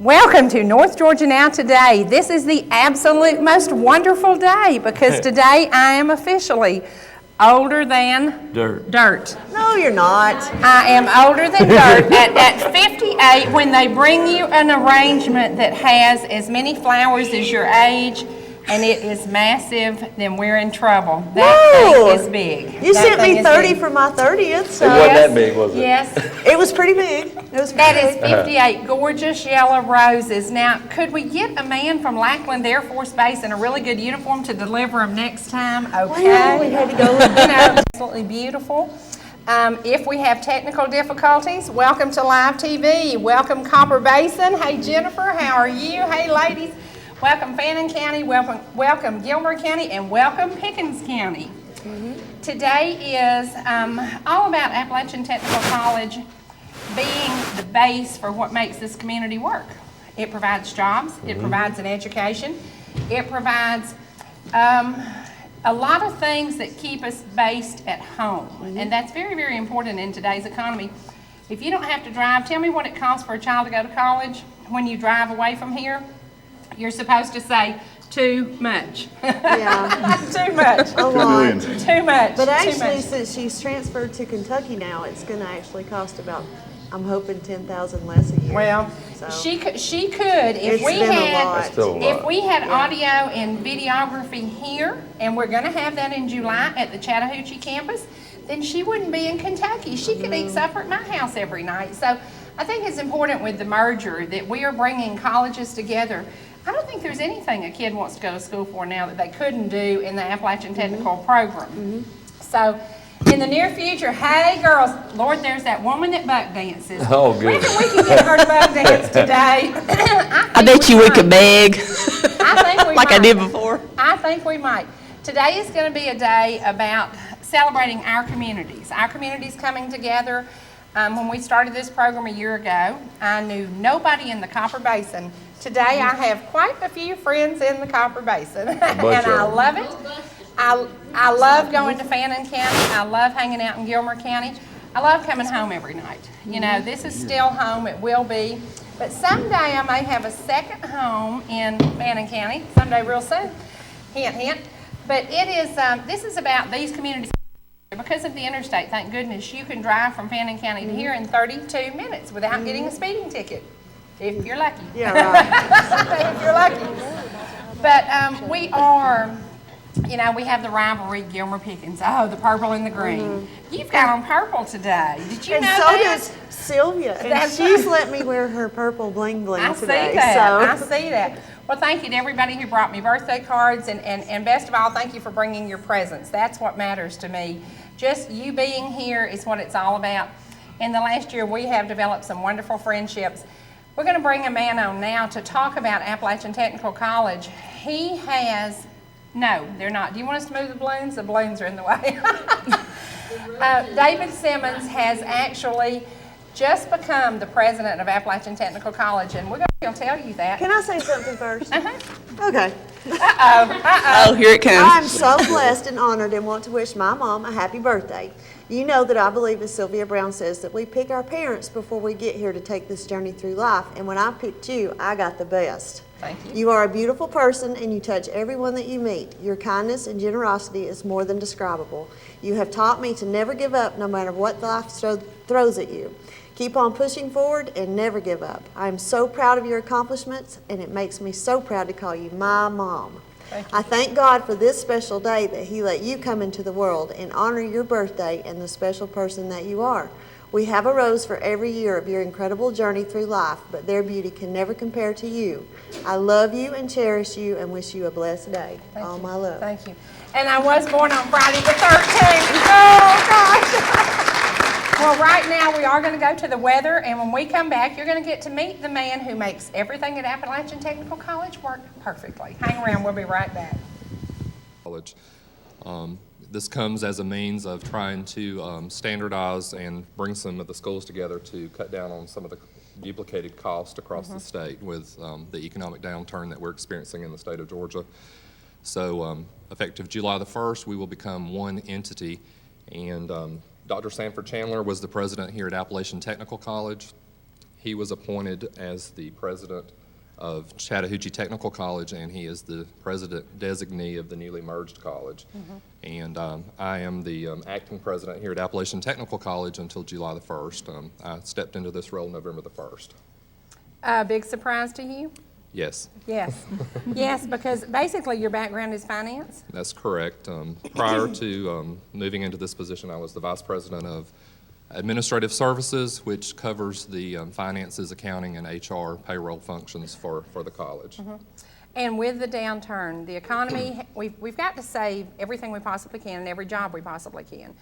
Welcome to North Georgia Now Today. This is the absolute most wonderful day because today I am officially older than dirt. No, you're not. I am older than dirt. At 58, when they bring you an arrangement that has as many flowers as your age, and it is massive, then we're in trouble. That thing is big. You sent me 30 for my 30th, so. It wasn't that big, was it? Yes. It was pretty big. That is 58 gorgeous yellow roses. Now, could we get a man from Lackland Air Force Base in a really good uniform to deliver them next time? Okay. Well, we had to go with Absolutely beautiful. If we have technical difficulties, welcome to live TV. Welcome Copper Basin. Hey Jennifer, how are you? Hey ladies. Welcome Fannin County, welcome Gilmer County, and welcome Pickens County. Today is all about Appalachian Technical College being the base for what makes this community work. It provides jobs, it provides an education, it provides a lot of things that keep us based at home, and that's very, very important in today's economy. If you don't have to drive, tell me what it costs for a child to go to college when you drive away from here. You're supposed to say, too much. Yeah. Too much. A lot. Too much. But actually, much. since she's transferred to Kentucky now, it's going to actually cost about, I'm hoping, $10,000 less a year. Well, so. she could It's been if we had audio and videography here, and we're going to have that in July at the Chattahoochee campus, then she wouldn't be in Kentucky. She could eat supper at my house every night. So I think it's important with the merger that we are bringing colleges together. I don't think there's anything a kid wants to go to school for now that they couldn't do in the Appalachian Technical program. So in the near future, hey girls, Lord, there's that woman that buck dances. Oh, good. Maybe we can get her to buck dance today. I bet you we could beg. I think we like might. I did before. I think we might. Today is going to be a day about celebrating our communities coming together. When we started this program a year ago, I knew nobody in the Copper Basin. Today I have quite a few friends in the Copper Basin, and I love it. I love going to Fannin County. I love hanging out in Gilmer County. I love coming home every night. You know, this is still home. It will be. But someday I may have a second home in Fannin County, someday real soon. Hint, hint. But it is, this is about these communities. Because of the interstate, thank goodness, you can drive from Fannin County to here in 32 minutes without getting a speeding ticket. If you're lucky. Yeah, right. If you're lucky. But we are, you know, we have the rivalry, Gilmer Pickens. Oh, the purple and the green. You've got on purple today. Did you know that? And so does Sylvia. And she's let me wear her purple bling bling today. I see that. Well, thank you to everybody who brought me birthday cards. And best of all, thank you for bringing your presents. That's what matters to me. Just you being here is what it's all about. In the last year, we have developed some wonderful friendships. We're going to bring a man on now to talk about Appalachian Technical College. He has, no, they're not. Do you want us to move the balloons? The balloons are in the way. David Simmons has actually just become the president of Appalachian Technical College, and we're going to tell you that. Can I say something first? Okay. Oh, here it comes. I'm so blessed and honored and want to wish my mom a happy birthday. You know that I believe, as Sylvia Brown says, that we pick our parents before we get here to take this journey through life. And when I picked you, I got the best. Thank you. You are a beautiful person and you touch everyone that you meet. Your kindness and generosity is more than describable. You have taught me to never give up no matter what life throws at you. Keep on pushing forward and never give up. I am so proud of your accomplishments, and it makes me so proud to call you my mom. I thank God for this special day that He let you come into the world and honor your birthday and the special person that you are. We have a rose for every year of your incredible journey through life, but their beauty can never compare to you. I love you and cherish you and wish you a blessed day. All my love. Thank you. And I was born on Friday the 13th. Oh, gosh. Well, right now we are going to go to the weather, and when we come back, you're going to get to meet the man who makes everything at Appalachian Technical College work perfectly. Hang around, we'll be right back. College. This comes as a means of trying to standardize and bring some of the schools together to cut down on some of the duplicated costs across the state with the economic downturn that we're experiencing in the state of Georgia. So effective July the 1st, we will become one entity, and Dr. Sanford Chandler was the president here at Appalachian Technical College. He was appointed as the president of Chattahoochee Technical College, and he is the president designee of the newly merged college. And I am the acting president here at Appalachian Technical College until July the 1st. I stepped into this role November the 1st. Big surprise to you? Yes, Yes. Yes, because basically your background is finance? that's correct. Prior to moving into this position, I was the vice president of administrative services, which covers the finances, accounting, and HR payroll functions for the college. And with the downturn, the economy, we've got to save everything we possibly can and every job we possibly can.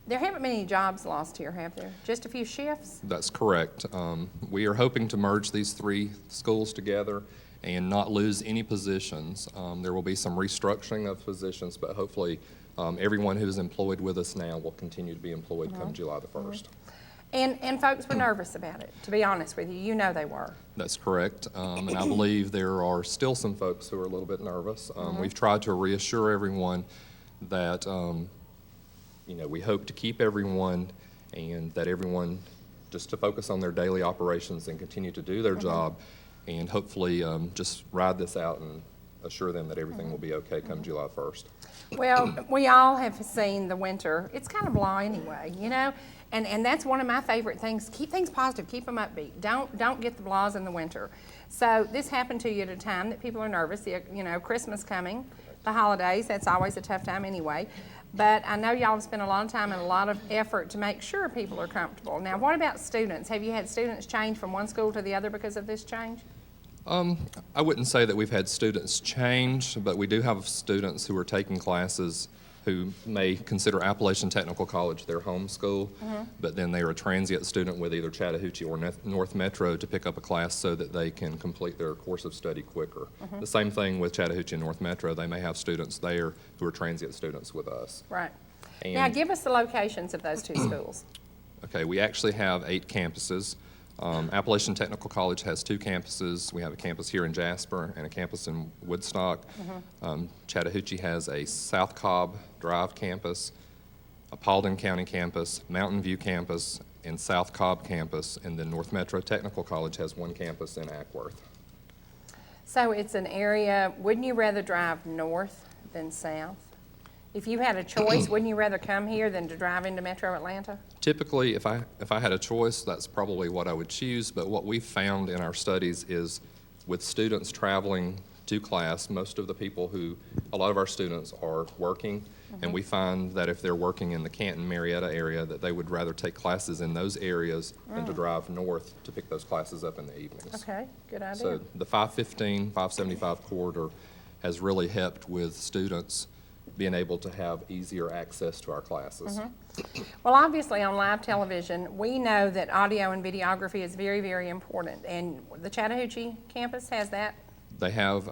There haven't been any jobs lost here, have there? Just a few shifts? That's correct. We are hoping to merge these 3 schools together and not lose any positions. There will be some restructuring of positions, but hopefully everyone who's employed with us now will continue to be employed come July the 1st. And folks were nervous about it, to be honest with you. You know they were. That's correct. And I believe there are still some folks who are a little bit nervous. We've tried to reassure everyone that we hope to keep everyone and that everyone just to focus on their daily operations and continue to do their job and hopefully just ride this out and assure them that everything will be okay come July 1st. Well, we all have seen the winter. It's kind of blah anyway, and that's one of my favorite things. Keep things positive, keep them upbeat. Don't get the blahs in the winter. So this happened to you at a time that people are nervous. Christmas coming, the holidays, that's always a tough time anyway. But I know y'all have spent a lot of time and a lot of effort to make sure people are comfortable. Now, what about students? Have you had students change from one school to the other because of this change? I wouldn't say that we've had students change, but we do have students who are taking classes who may consider Appalachian Technical College their home school, but then they are a transient student with either Chattahoochee or North Metro to pick up a class so that they can complete their course of study quicker. The same thing with Chattahoochee and North Metro. They may have students there who are transient students with us. Right. And Now, give us the locations of those 2 schools. Okay, we actually have 8 campuses. Appalachian Technical College has 2 campuses. We have a campus here in Jasper and a campus in Woodstock. Chattahoochee has a South Cobb Drive campus, a Paulding County campus, Mountain View campus, and South Cobb campus, and then North Metro Technical College has 1 campus in Ackworth. So it's an area, wouldn't you rather drive north than south? If you had a choice, wouldn't you rather come here than to drive into Metro Atlanta? Typically, if I had a choice, that's probably what I would choose, but what we've found in our studies is with students traveling to class, most of the people a lot of our students are working, and we find that if they're working in the Canton-Marietta area, that they would rather take classes in those areas than to drive north to pick those classes up in the evenings. Okay, good idea. So the 515, 575 corridor has really helped with students being able to have easier access to our classes. Well, obviously on live television, we know that audio and videography is very, very important, and the Chattahoochee campus has that. They have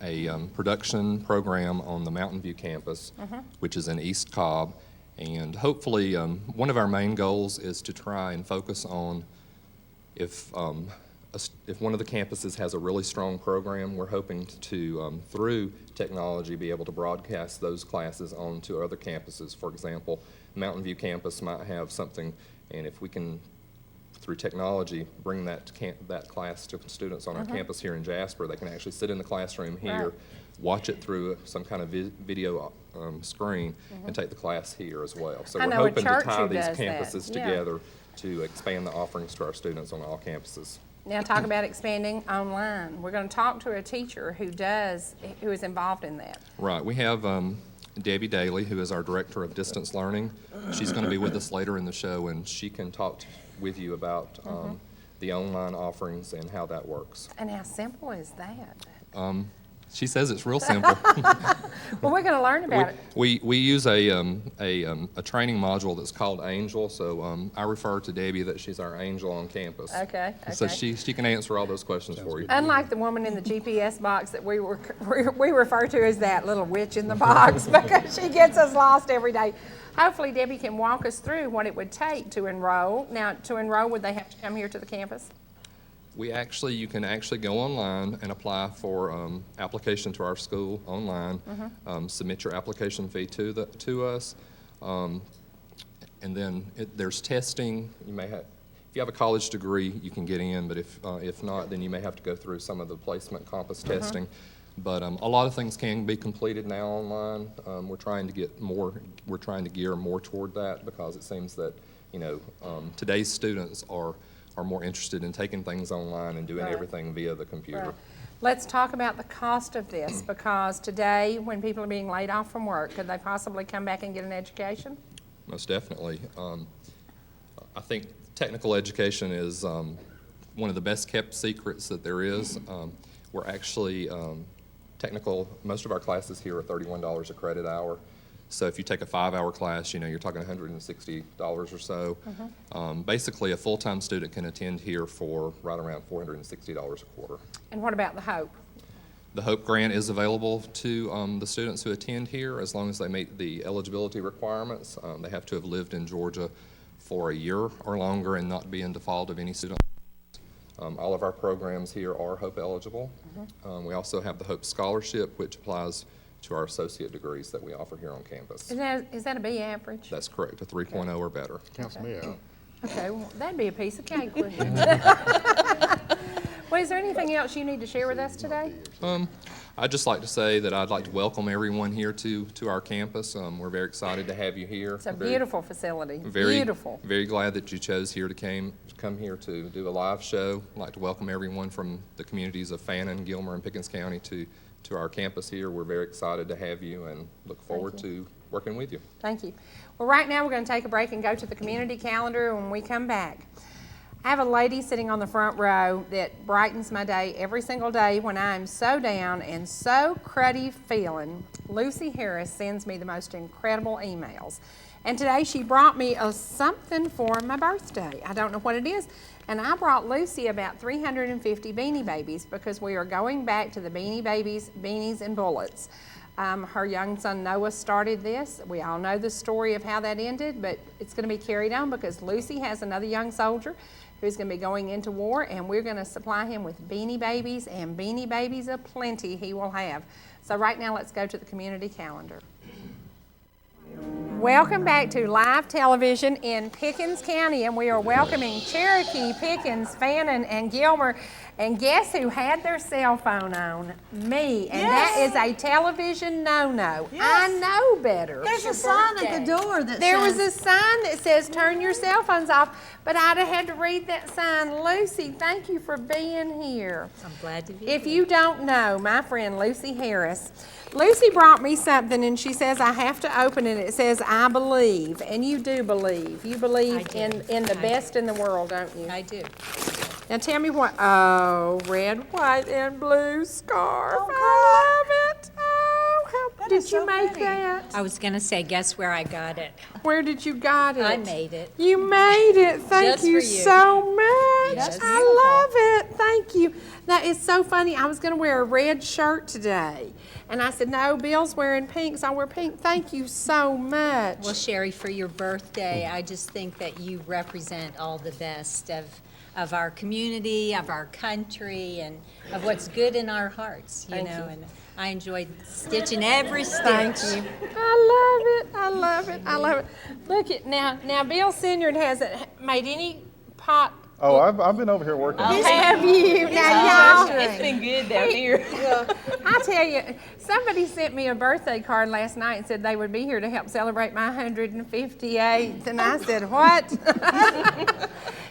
a production program on the Mountain View campus, which is in East Cobb, and hopefully one of our main goals is to try and focus on if one of the campuses has a really strong program, we're hoping to, through technology, be able to broadcast those classes onto other campuses. For example, Mountain View campus might have something, and if we can, through technology, bring that class to students on our campus here in Jasper, they can actually sit in the classroom here, Right. watch it through some kind of video screen, and take the class here as well. So I we're know a hoping to church tie who these does that. campuses Yeah. together to expand the offerings to our students on all campuses. Now talk about expanding online. We're going to talk to a teacher who is involved in that. Right. We have Debbie Daly, who is our Director of Distance Learning. She's going to be with us later in the show, and she can talk with you about the online offerings and how that works. And how simple is that? She says it's real simple. Well, we're going to learn about it. We use a training module that's called Angel, so I refer to Debbie that she's our angel on campus. Okay. So she can answer all those questions for you. Unlike the woman in the GPS box that we refer to as that little witch in the box because she gets us lost every day. Hopefully Debbie can walk us through what it would take to enroll. Now, to enroll, would they have to come here to the campus? You can actually go online and apply for application to our school online. Submit your application fee to us, and then there's testing. If you you have a college degree, you can get in, but if not, then you may have to go through some of the placement compass testing. But a lot of things can be completed now online. We're trying to gear more toward that because it seems that, today's students are more interested in taking things online and doing everything via the computer. Right. Let's talk about the cost of this, because today, when people are being laid off from work, could they possibly come back and get an education? Most definitely. I think technical education is one of the best kept secrets that there is. We're actually most of our classes here are $31 a credit hour. So if you take a 5-hour class, you're talking $160 or so. Basically, a full-time student can attend here for right around $460 a quarter. And what about the HOPE? The HOPE grant is available to the students who attend here as long as they meet the eligibility requirements. They have to have lived in Georgia for a year or longer and not be in default of any student. All of our programs here are HOPE eligible. We also have the HOPE Scholarship, which applies to our associate degrees that we offer here on campus. Is that a B average? That's correct, a 3.0 or better. Counts me out. Okay, well, that'd be a piece of cake, wouldn't it? Well, is there anything else you need to share with us today? I'd just like to say that I'd like to welcome everyone here to our campus. We're very excited to have you here. It's a beautiful facility, Very, beautiful. Very glad that you chose here to come here to do a live show. I'd like to welcome everyone from the communities of Fannin, Gilmer, and Pickens County to our campus here. We're very excited to have you and look forward to working with you. Thank you. Well, right now we're going to take a break and go to the community calendar. When we come back, I have a lady sitting on the front row that brightens my day every single day when I'm so down and so cruddy feeling. Lucy Harris sends me the most incredible emails. And today she brought me something for my birthday. I don't know what it is. And I brought Lucy about 350 Beanie Babies because we are going back to the Beanie Babies, Beanies and Bullets. Her young son Noah started this. We all know the story of how that ended, but it's going to be carried on because Lucy has another young soldier who's going to be going into war, and we're going to supply him with Beanie Babies, and Beanie Babies aplenty he will have. So right now, let's go to the community calendar. Welcome back to live television in Pickens County, and we are welcoming Cherokee, Pickens, Fannin, and Gilmer. And guess who had their cell phone on? Me. And that is a television no-no. Yes. I know better. There's a sign at the door that There was says, a sign that says turn your cell phones off, but I'd have had to read that sign. Lucy, thank you for being here. I'm glad to be If here. you don't know, my friend Lucy Harris, Lucy brought me something and she says I have to open it. It says I believe, and you do believe. You believe I do. in the I best in the world, don't you? I do. Now tell me what, red, white, and blue scarf. Oh, I love it. Oh, how That did is you so make pretty. that? I was going to say, guess where I got it? Where did you got it? I made it. You made it. Thank Just you for you. so much. Yes. I love it. Thank you. That is so funny. I was going to wear a red shirt today. And I said, no, Bill's wearing pink, so I'll wear pink. Thank you so much. Well, Cherie, for your birthday, I just think that you represent all the best of our community, of our country, and of what's good in our hearts, you Thank know. you. And I enjoyed stitching every stitch. Thank you. I love it. I love it. I love it. Look at now. Bill Siniard hasn't made any pot. Oh, I've been over here working. Have you? Now, y'all. It's been good down here. I tell you, somebody sent me a birthday card last night and said they would be here to help celebrate my 158th, and I said, what?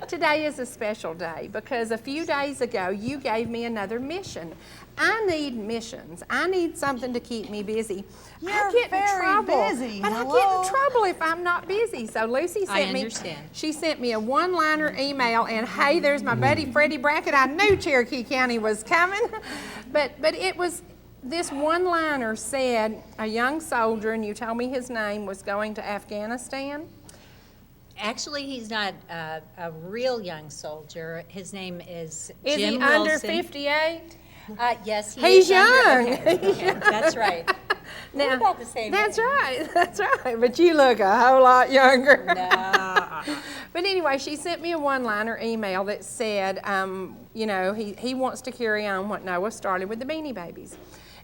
Today is a special day because a few days ago you gave me another mission. I need missions. I need something to keep me busy. I You're get in very trouble, busy. but I Hello? get in trouble if I'm not busy. So Lucy sent me. understand. She sent me a one-liner email, and hey, there's my buddy Freddie Brackett. I knew Cherokee County was coming, but it was. This one-liner said a young soldier, and you told me his name, was going to Afghanistan. Actually, he's not a real young soldier. His name is Is Jim he under Wilson. 58? Yes, he He's is under- young. okay, yeah, that's right. Now, about the same that's age. right. That's right. But you look a whole lot younger. No. But anyway, she sent me a one-liner email that said, you know, he wants to carry on what Noah started with the Beanie Babies.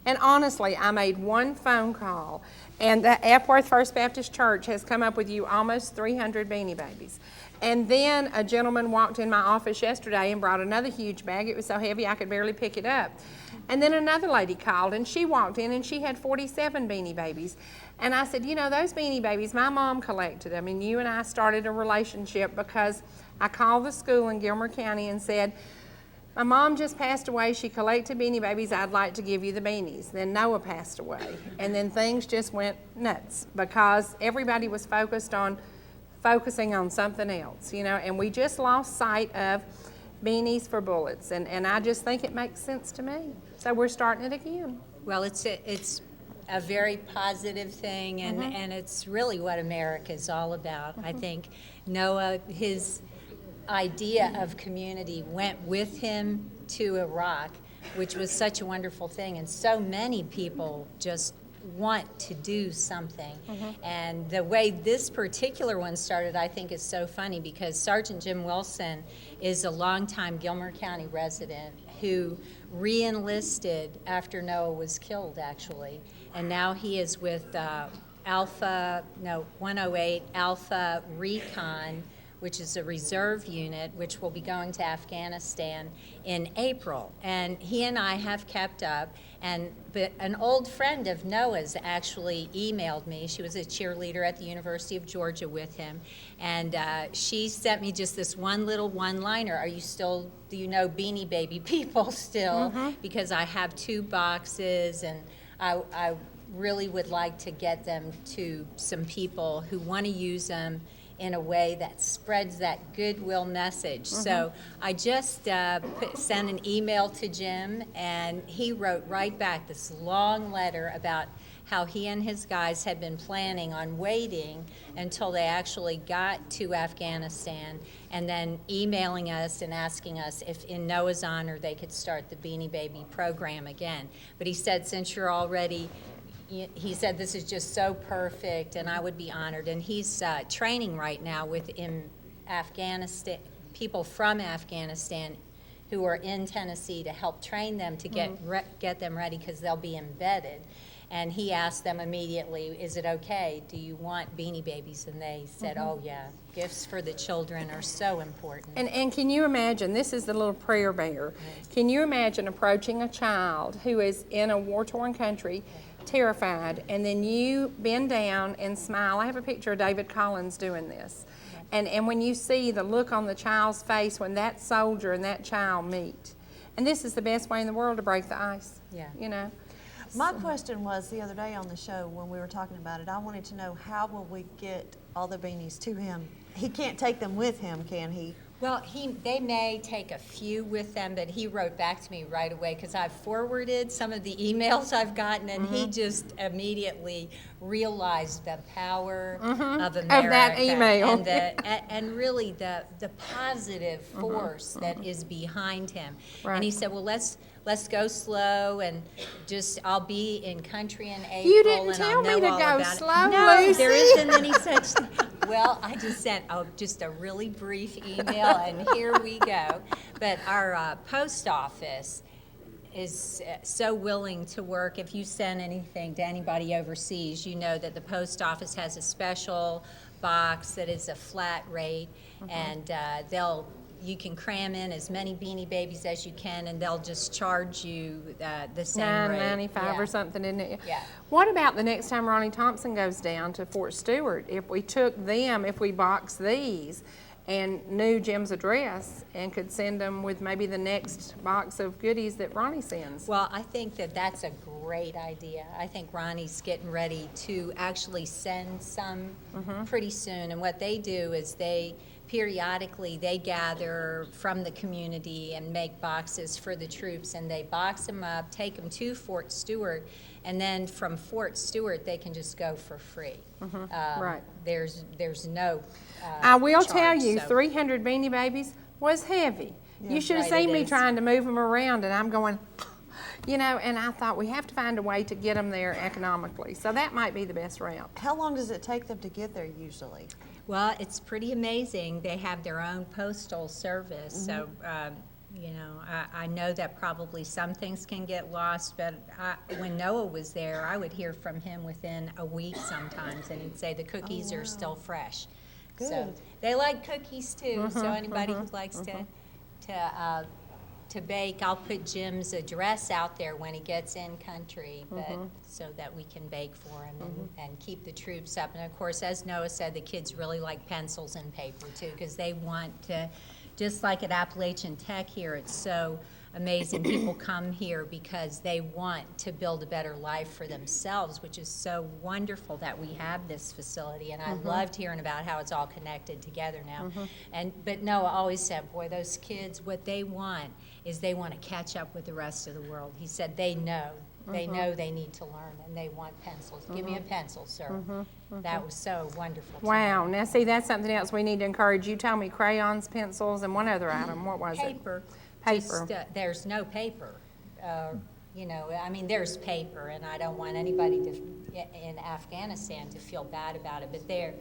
And honestly, I made one phone call, and the Epworth First Baptist Church has come up with you almost 300 Beanie Babies. And then a gentleman walked in my office yesterday and brought another huge bag. It was so heavy I could barely pick it up. And then another lady called, and she walked in, and she had 47 Beanie Babies. And I said, you know, those Beanie Babies, my mom collected them, and you and I started a relationship because I called the school in Gilmer County and said, my mom just passed away. She collected Beanie Babies. I'd like to give you the beanies. Then Noah passed away. And then things just went nuts because everybody was focusing on something else, you know, and we just lost sight of beanies for bullets. And I just think it makes sense to me. So we're starting it again. Well, it's a very positive thing, and it's really what America's all about. I think Noah, his idea of community went with him to Iraq, which was such a wonderful thing, and so many people just want to do something. And the way this particular one started, I think, is so funny because Sergeant Jim Wilson is a longtime Gilmer County resident who re-enlisted after Noah was killed, actually, and now he is with 108 Alpha Recon, which is a reserve unit, which will be going to Afghanistan in April. And he and I have kept up, but an old friend of Noah's actually emailed me. She was a cheerleader at the University of Georgia with him, and she sent me just this one little one-liner. Do you know Beanie Baby people still? Because I have 2 boxes, and I really would like to get them to some people who want to use them in a way that spreads that goodwill message. So I just sent an email to Jim, and he wrote right back this long letter about how he and his guys had been planning on waiting until they actually got to Afghanistan, and then emailing us and asking us if in Noah's honor they could start the Beanie Baby program again. But he said, since you're already he said, this is just so perfect, and I would be honored. And he's training right now with Afghanistan, people from Afghanistan who are in Tennessee to help train them to get them ready because they'll be embedded. And he asked them immediately, is it okay? Do you want Beanie Babies? And they said, oh, yeah. Gifts for the children are so important. And can you imagine, this is the little prayer bear, can you imagine approaching a child who is in a war-torn country, terrified, and then you bend down and smile? I have a picture of David Collins doing this. And when you see the look on the child's face when that soldier and that child meet, and this is the best way in the world to break the ice, you know. My question was the other day on the show when we were talking about it, I wanted to know how will we get all the beanies to him? He can't take them with him, can he? Well, they may take a few with them, but he wrote back to me right away because I've forwarded some of the emails I've gotten, and he just immediately realized the power of America. Of that email. And really the positive force that is behind him. Right. And he said, well, let's go slow, and I'll be in country in April. You didn't and tell I'll know me to all go about slow, it. No, Lucy. there isn't any such thing. Well, I just sent just a really brief email, and here we go. But our post office is so willing to work. If you send anything to anybody overseas, you know that the post office has a special box that is a flat rate, and you can cram in as many Beanie Babies as you can, and they'll just charge you the same rate. $9.95 or something, isn't it? Yeah. What about the next time Ronnie Thompson goes down to Fort Stewart? If we took them, if we boxed these and knew Jim's address and could send them with maybe the next box of goodies that Ronnie sends. Well, I think that's a great idea. I think Ronnie's getting ready to actually send some pretty soon. And what they do is periodically they gather from the community and make boxes for the troops, and they box them up, take them to Fort Stewart, and then from Fort Stewart they can just go for free. Right. There's no I will charge, tell you, so. 300 Beanie Babies was heavy. You should have Right, seen it me is. trying to move them around, and I'm going, you know, and I thought we have to find a way to get them there economically. So that might be the best route. How long does it take them to get there usually? Well, it's pretty amazing. They have their own postal service, so you know, I know that probably some things can get lost, but when Noah was there, I would hear from him within a week sometimes, and he'd say the cookies are still fresh. So they like cookies too, so anybody who likes to bake, I'll put Jim's address out there when he gets in country, but so that we can bake for him and keep the troops up. And of course, as Noah said, the kids really like pencils and paper too, because they want to, just like at Appalachian Tech here, it's so amazing. People come here because they want to build a better life for themselves, which is so wonderful that we have this facility. And I loved hearing about how it's all connected together now. But Noah always said, boy, those kids, what they want is they want to catch up with the rest of the world. He said they know. They know they need to learn, and they want pencils. Give me a pencil, sir. That was so wonderful. Wow. Now, see, that's something else we need to encourage. You told me crayons, pencils, and one other item. What was it? Paper. Paper. Just, there's no paper. You know, I mean, there's paper, and I don't want anybody in Afghanistan to feel bad about it, but their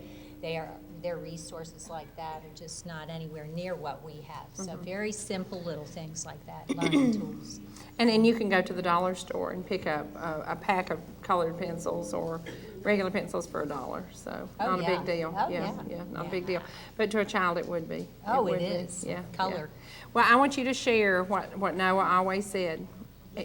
resources like that are just not anywhere near what we have. So very simple little things like that, learning tools. And then you can go to the dollar store and pick up a pack of colored pencils or regular pencils for $1. So not a big deal. Oh, yeah, not a big deal. But to a child, it would be. Oh, would it be. is. Yeah. Color. Yeah. Well, I want you to share what Noah always said.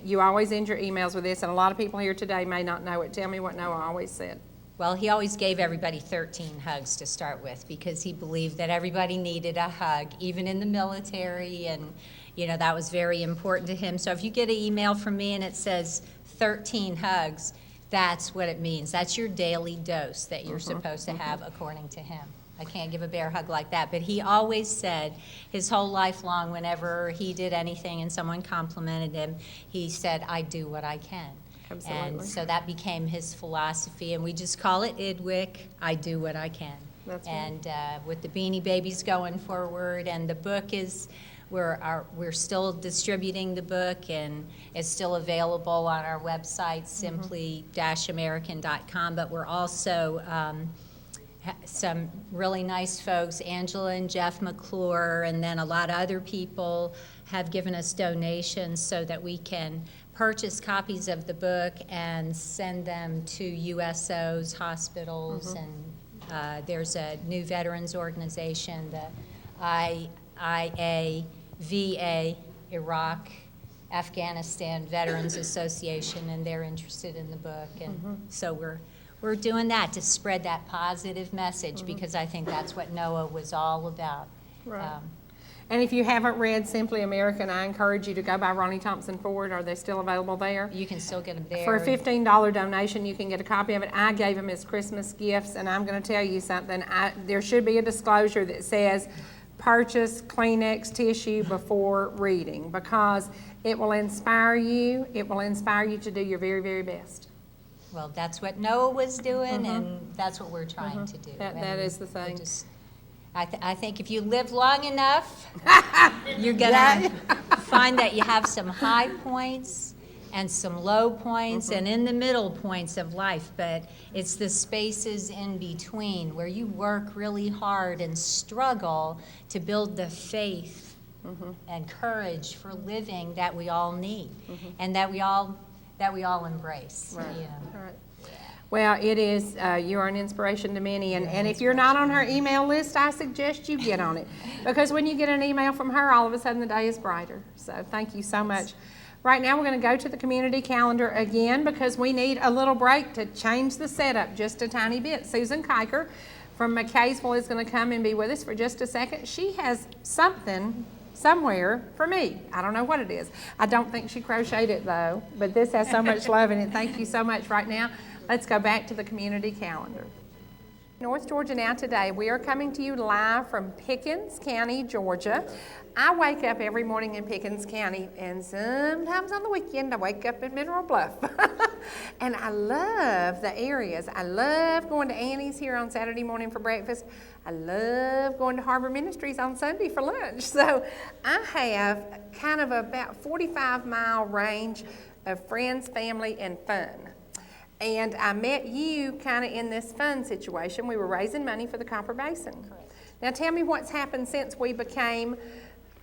You always end your emails with this, and a lot of people here today may not know it. Tell me what Noah always said. Well, he always gave everybody 13 hugs to start with because he believed that everybody needed a hug, even in the military, and you know that was very important to him. So if you get an email from me and it says 13 hugs, that's what it means. That's your daily dose that you're supposed to have according to him. I can't give a bear hug like that, but he always said his whole life long, whenever he did anything and someone complimented him, he said, I do what I can. Absolutely. And so that became his philosophy, and we just call it IDWIC, I do what I can. That's right. And with the Beanie Babies going forward, and the book is, we're still distributing the book, and it's still available on our website, simply-american.com, but we're also some really nice folks, Angela and Jeff McClure, and then a lot of other people have given us donations so that we can purchase copies of the book and send them to USOs, hospitals, and there's a new veterans organization, the IAVA, Iraq, Afghanistan Veterans Association, and they're interested in the book. And so we're doing that to spread that positive message because I think that's what Noah was all about. Right. And if you haven't read Simply American, I encourage you to go by Ronnie Thompson Ford. Are they still available there? You can still get them there. For a $15 donation, you can get a copy of it. I gave them as Christmas gifts, and I'm going to tell you something. There should be a disclosure that says purchase Kleenex tissue before reading, because it will inspire you. It will inspire you to do your very, very best. Well, that's what Noah was doing, and that's what we're trying to do. That is the thing. I think if you live long enough, you're going to find that you have some high points and some low points and in the middle points of life, but it's the spaces in between where you work really hard and struggle to build the faith and courage for living that we all need and that we all embrace. Right. You know. Right. Well, it is, you are an inspiration to many, and if you're not on her email list, I suggest you get on it, because when you get an email from her, all of a sudden the day is brighter. So thank you so much. Right now we're going to go to the community calendar again, because we need a little break to change the setup just a tiny bit. Susan Kiker from McKaysville is going to come and be with us for just a second. She has something somewhere for me. I don't know what it is. I don't think she crocheted it though, but this has so much love in it. Thank you so much. Right now, let's go back to the community calendar. North Georgia Now Today, we are coming to you live from Pickens County, Georgia. I wake up every morning in Pickens County, and sometimes on the weekend I wake up in Mineral Bluff. And I love the areas. I love going to Annie's here on Saturday morning for breakfast. I love going to Harbor Ministries on Sunday for lunch. So I have kind of about 45-mile range of friends, family, and fun. And I met you kind of in this fun situation. We were raising money for the Copper Basin. Correct. Now tell me what's happened since we became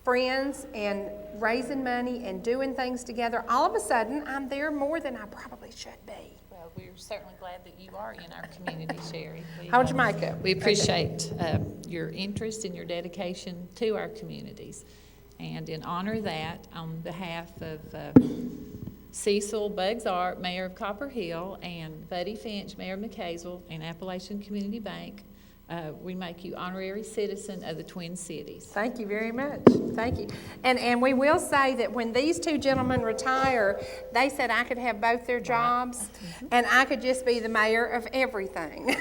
friends and raising money and doing things together. All of a sudden, I'm there more than I probably should be. Well, we're certainly glad that you are in our community, Cherie. How'd you make it? We appreciate your interest and your dedication to our communities. And in honor of that, on behalf of Cecil Bugs Art, Mayor of Copper Hill, and Buddy Finch, Mayor of McKaysville, and Appalachian Community Bank, we make you honorary citizen of the Twin Cities. Thank you very much. Thank you. And we will say that when these two gentlemen retire, they said I could have both their jobs, and I could just be the mayor of everything.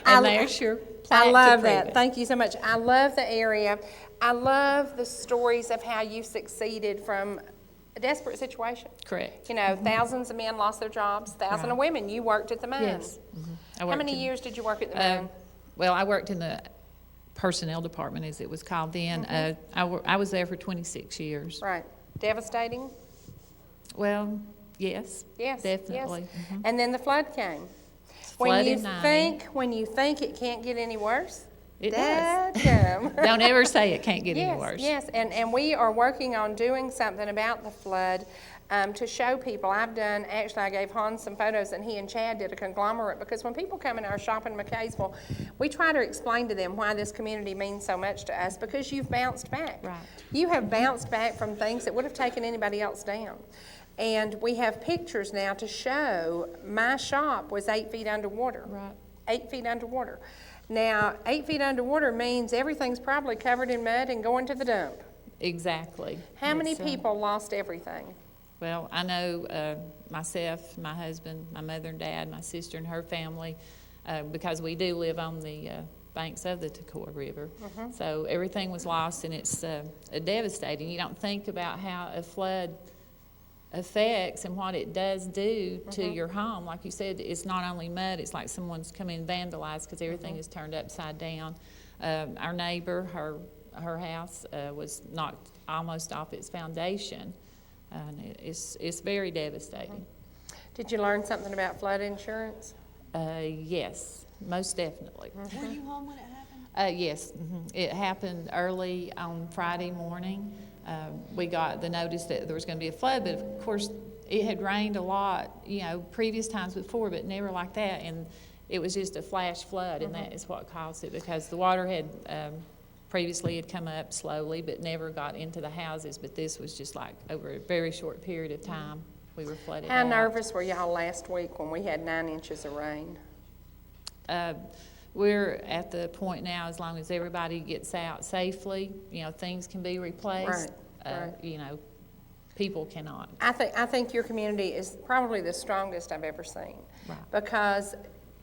And there's your plaque I love to prove that. it. Thank you so much. I love the area. I love the stories of how you succeeded from a desperate situation. Correct. You know, thousands of men lost their jobs, thousands of women. You worked at the mine. Yes. How many years did you work at the mine? Well, I worked in the personnel department, as it was called then. I was there for 26 years. Right. Devastating? Well, yes. Yes. Definitely. Yes. And then the flood came. Flood in 90. When you think it can't get any worse, It that does. come. Don't ever say it can't get Yes, any worse. yes, and we are working on doing something about the flood to show people. I gave Hans some photos, and he and Chad did a conglomerate, because when people come in our shop in McKaysville, we try to explain to them why this community means so much to us, because you've bounced back. Right. You have bounced back from things that would have taken anybody else down. And we have pictures now to show my shop was 8 feet underwater. Right. 8 feet underwater. Now, 8 feet underwater means everything's probably covered in mud and going to the dump. Exactly. How many It's, people lost everything? Well, I know myself, my husband, my mother and dad, my sister and her family, because we do live on the banks of the Takor River. So everything was lost, and it's devastating. You don't think about how a flood affects and what it does do to your home. Like you said, it's not only mud, it's like someone's come in and vandalized, because everything is turned upside down. Our neighbor, her house was knocked almost off its foundation, and it's very devastating. Did you learn something about flood insurance? Yes, most definitely. Were you home when it happened? Yes, it happened early on Friday morning. We got the notice that there was going to be a flood, but of course it had rained a lot, you know, previous times before, but never like that. And it was just a flash flood, and that is what caused it, because the water had previously had come up slowly, but never got into the houses. But this was just like over a very short period of time we were flooded How out. nervous were y'all last week when we had 9 inches of rain? We're at the point now, as long as everybody gets out safely, you know, things can be replaced. Right. You know, people cannot. I think your community is probably the strongest I've ever seen. Right. Because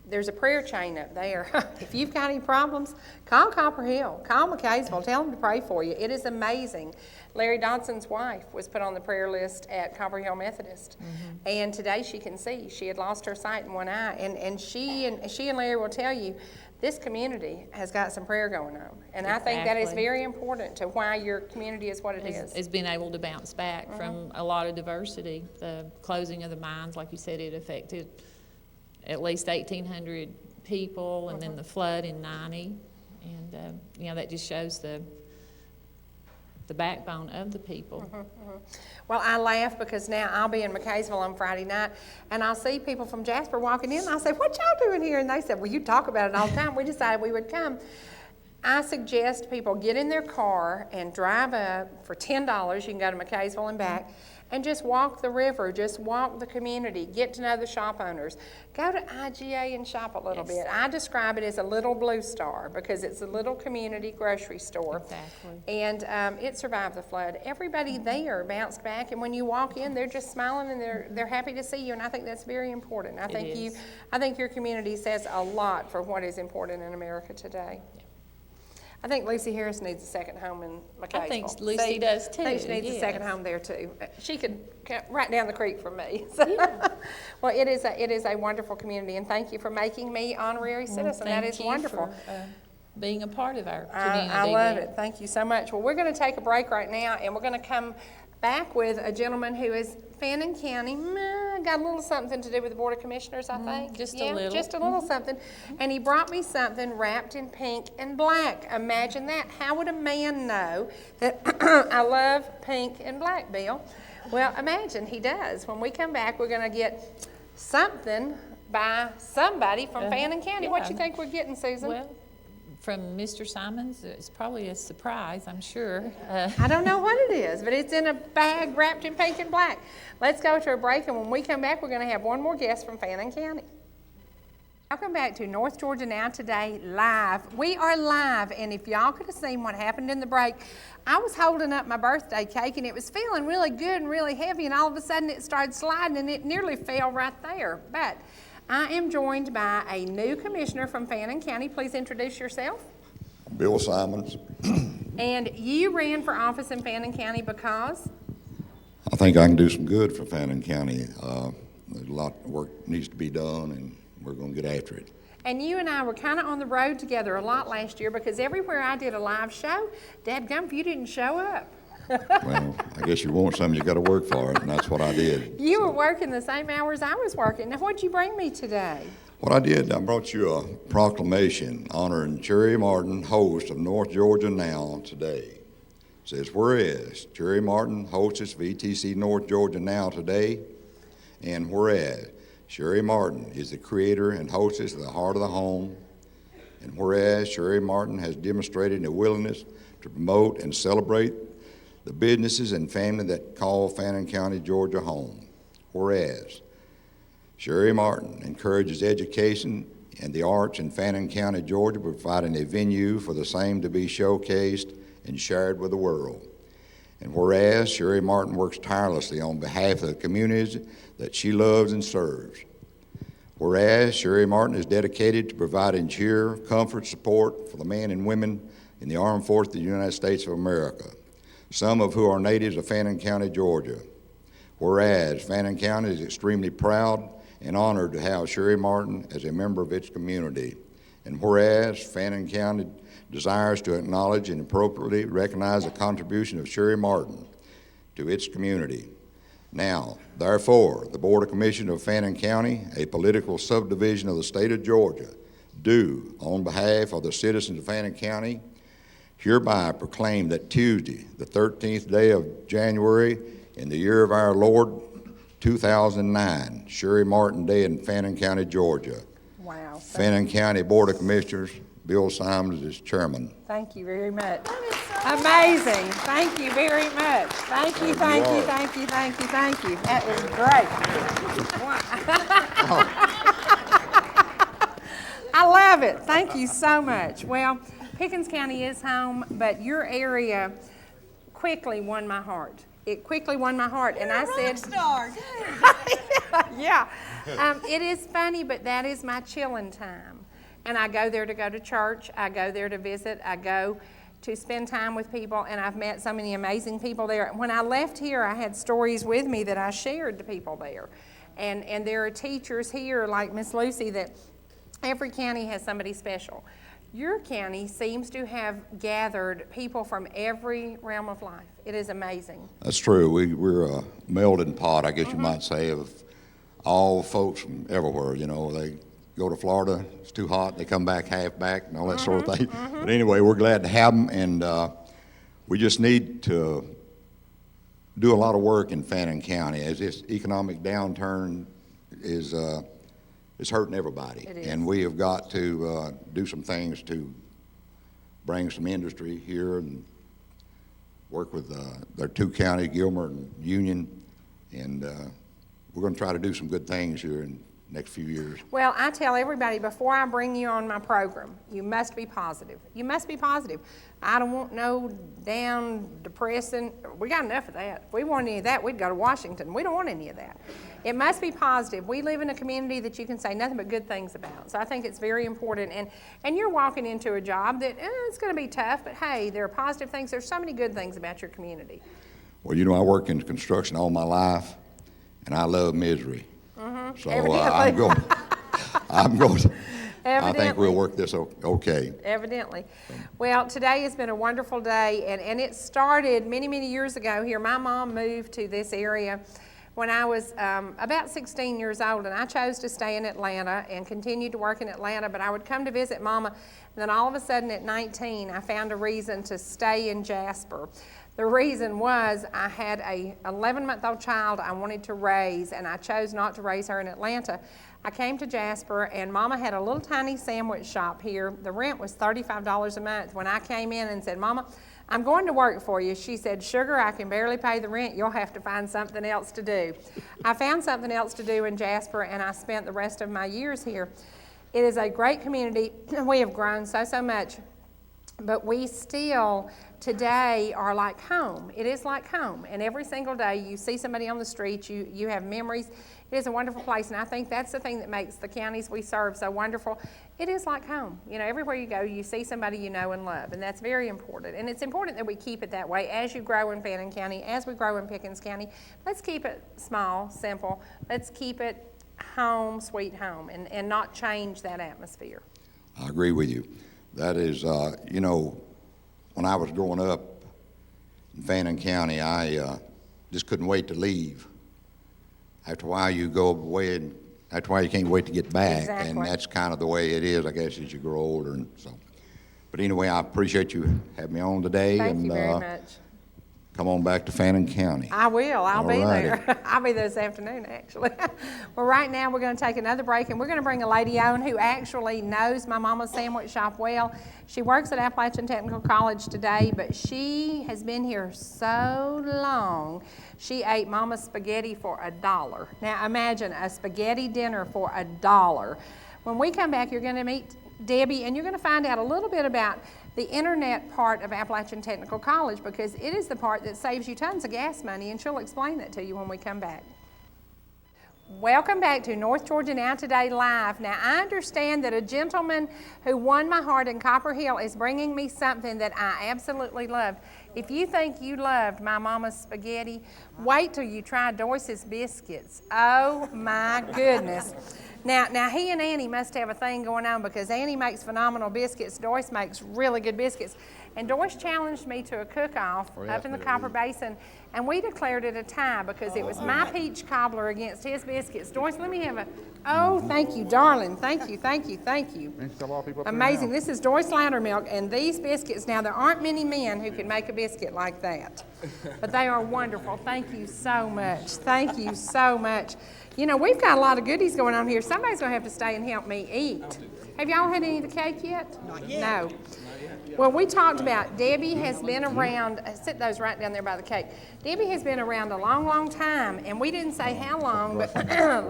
there's a prayer chain up there. If you've got any problems, call Copper Hill, call McKaysville, tell them to pray for you. It is amazing. Larry Dodson's wife was put on the prayer list at Copper Hill Methodist, and today she can see. She had lost her sight in one eye, and she and Larry will tell you, this community has got some prayer going on, and I think that is Exactly. very important to why your community is what it is. Has been able to bounce back from a lot of diversity. The closing of the mines, like you said, it affected at least 1,800 people, and then the flood in 90, and you know, that just shows the backbone of the people. Well, I laugh because now I'll be in McKaysville on Friday night, and I'll see people from Jasper walking in, and I'll say, what y'all doing here? And they said, well, you talk about it all the time. We decided we would come. I suggest people get in their car and drive up for $10. You can go to McKaysville and back, and just walk the river, just walk the community, get to know the shop owners. Go to IGA and shop a little bit. I describe it as a little Blue Star, because it's a little community grocery store. Exactly. And it survived the flood. Everybody there bounced back, and when you walk in, they're just smiling, and they're happy to see you, and I think that's very important. I think your community says a lot for what is important in America today. I think Lucy Harris needs a second home in McKaysville. I think Lucy does too. I think she needs a second yes. home there too. She could right down the creek from me. So, well, it is a wonderful community, and thank you for making me honorary citizen. That is wonderful. Thank you for being a part of our community. I love it. Thank you so much. Well, we're going to take a break right now, and we're going to come back with a gentleman who is Fannin County. Got a little something to do with the Board of Commissioners, I think. Just a little. Just a little something. And he brought me something wrapped in pink and black. Imagine that. How would a man know that I love pink and black, Bill? Well, imagine he does. When we come back, we're going to get something by somebody from Fannin County. What yeah. you think we're getting, Susan? Well, From Mr. Simons, it's probably a surprise, I'm sure. I don't know what it is, but it's in a bag wrapped in pink and black. Let's go to a break, and when we come back, we're going to have one more guest from Fannin County. Welcome back to North Georgia Now Today Live. We are live, and if y'all could have seen what happened in the break, I was holding up my birthday cake, and it was feeling really good and really heavy, and all of a sudden it started sliding, and it nearly fell right there. But I am joined by a new commissioner from Fannin County. Please introduce yourself. Bill Simons. And you ran for office in Fannin County because? I think I can do some good for Fannin County. There's a lot of work needs to be done, and we're going to get after it. And you and I were kind of on the road together a lot last year because everywhere I did a live show, dadgum, you didn't show up. Well, I guess you want something, you got to work for it, and that's what I did. You were working the same hours I was working. Now, what'd you bring me today? What I did, I brought you a proclamation honoring Cherie Martin, host of North Georgia Now Today. It says, whereas Cherie Martin hosts VTC North Georgia Now Today, and whereas Cherie Martin is the creator and hostess of the Heart of the Home, and whereas Cherie Martin has demonstrated a willingness to promote and celebrate the businesses and family that call Fannin County, Georgia home. Whereas Cherie Martin encourages education and the arts in Fannin County, Georgia, providing a venue for the same to be showcased and shared with the world. And whereas Cherie Martin works tirelessly on behalf of the communities that she loves and serves. Whereas Cherie Martin is dedicated to providing cheer, comfort, support for the men and women in the armed forces of the United States of America, some of who are natives of Fannin County, Georgia. Whereas Fannin County is extremely proud and honored to have Cherie Martin as a member of its community. And whereas Fannin County desires to acknowledge and appropriately recognize the contribution of Cherie Martin to its community. Now, therefore, the Board of Commissioners of Fannin County, a political subdivision of the state of Georgia, do, on behalf of the citizens of Fannin County, hereby proclaim that Tuesday, the 13th day of January, in the year of our Lord, 2009, Cherie Martin Day in Fannin County, Georgia. Wow. Fannin County Board of Commissioners, Bill Simons is chairman. Thank you very much. Amazing. Thank you very much. Thank you, thank you, thank you, thank you, thank you. That is great. I love it. Thank you so much. Well, Pickens County is home, but your area quickly won my heart. It quickly won my heart, and I said, Star. yeah. It is funny, but that is my chilling time. And I go there to go to church. I go there to visit. I go to spend time with people, and I've met so many amazing people there. When I left here, I had stories with me that I shared to people there. And there are teachers here, like Miss Lucy, that every county has somebody special. Your county seems to have gathered people from every realm of life. It is amazing. That's true. We're a melting pot, I guess you might say, of all folks from everywhere. You know, they go to Florida, it's too hot, they come back half back and all that sort of thing. But anyway, we're glad to have them, and we just need to do a lot of work in Fannin County as this economic downturn is it's hurting everybody. It is. And we have got to do some things to bring some industry here and work with their two counties, Gilmer and Union, and we're going to try to do some good things here in the next few years. Well, I tell everybody before I bring you on my program, you must be positive. You must be positive. I don't want no down, depressing. We got enough of that. If we want any of that, we'd go to Washington. We don't want any of that. It must be positive. We live in a community that you can say nothing but good things about. So I think it's very important. And you're walking into a job that it's going to be tough, but hey, there are positive things. There's so many good things about your community. Well, you know, I worked in construction all my life, and I love misery. So I'm going to, I think we'll work this okay. Evidently. Well, today has been a wonderful day, and it started many, many years ago here. My mom moved to this area when I was about 16 years old, and I chose to stay in Atlanta and continued to work in Atlanta, but I would come to visit Mama, and then all of a sudden at 19, I found a reason to stay in Jasper. The reason was I had a 11-month-old child I wanted to raise, and I chose not to raise her in Atlanta. I came to Jasper, and Mama had a little tiny sandwich shop here. The rent was $35 a month. When I came in and said, Mama, I'm going to work for you, she said, Sugar, I can barely pay the rent. You'll have to find something else to do. I found something else to do in Jasper, and I spent the rest of my years here. It is a great community. We have grown so much, but we still today are like home. It is like home, and every single day you see somebody on the street, you have memories. It is a wonderful place, and I think that's the thing that makes the counties we serve so wonderful. It is like home. You know, everywhere you go, you see somebody you know and love, and that's very important. And it's important that we keep it that way as you grow in Fannin County, as we grow in Pickens County. Let's keep it small, simple. Let's keep it home, sweet home, and not change that atmosphere. I agree with you. That is, you know, when I was growing up in Fannin County, I just couldn't wait to leave. After a while, you go away, and after a while, you can't wait to get back. Exactly. And that's kind of the way it is, I guess, as you grow older. And so, but anyway, I appreciate you having me on today. Thank you very much. Come on back to Fannin County. I will. I'll be Alrighty. there. I'll be there this afternoon, actually. Well, right now we're going to take another break, and we're going to bring a lady on who actually knows my mama's sandwich shop well. She works at Appalachian Technical College today, but she has been here so long. She ate mama's spaghetti for $1. Now imagine a spaghetti dinner for $1. When we come back, you're going to meet Debbie, and you're going to find out a little bit about the internet part of Appalachian Technical College, because it is the part that saves you tons of gas money, and she'll explain that to you when we come back. Welcome back to North Georgia Now Today Live. Now, I understand that a gentleman who won my heart in Copper Hill is bringing me something that I absolutely loved. If you think you loved my mama's spaghetti, wait till you try Joyce's biscuits. Oh my goodness. Now he and Annie must have a thing going on, because Annie makes phenomenal biscuits. Joyce makes really good biscuits. And Joyce challenged me to a cook-off up in the Copper Basin, and we declared it a tie because it was my peach cobbler against his biscuits. Joyce, let me have a, oh, thank you, darling. Thank you, thank you, thank you. Amazing. This is Joyce Loudermilk, and these biscuits, now there aren't many men who can make a biscuit like that, but they are wonderful. Thank you so much. Thank you so much. You know, we've got a lot of goodies going on here. Somebody's going to have to stay and help me eat. Have y'all had any of the cake yet? Not yet. No. Well, we talked about Debbie has been around, sit those right down there by the cake. Debbie has been around a long, long time, and we didn't say how long, but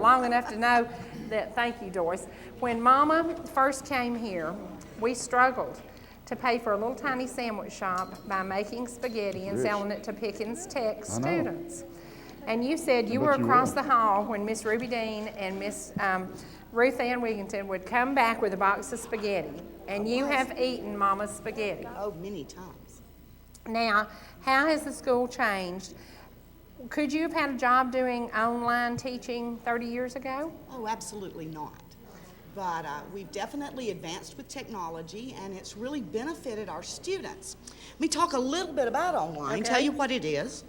long enough to know that, thank you, Joyce. When Mama first came here, we struggled to pay for a little tiny sandwich shop by making spaghetti and selling it to Pickens Tech students. And you said you were across the hall when Miss Ruby Dean and Miss Ruth Ann Wigginton would come back with a box of spaghetti. And you have eaten Mama's spaghetti. Oh, many times. Now, how has the school changed? Could you have had a job doing online teaching 30 years ago? Oh, absolutely not. But we've definitely advanced with technology, and it's really benefited our students. Let me talk a little bit about online, tell you what it is.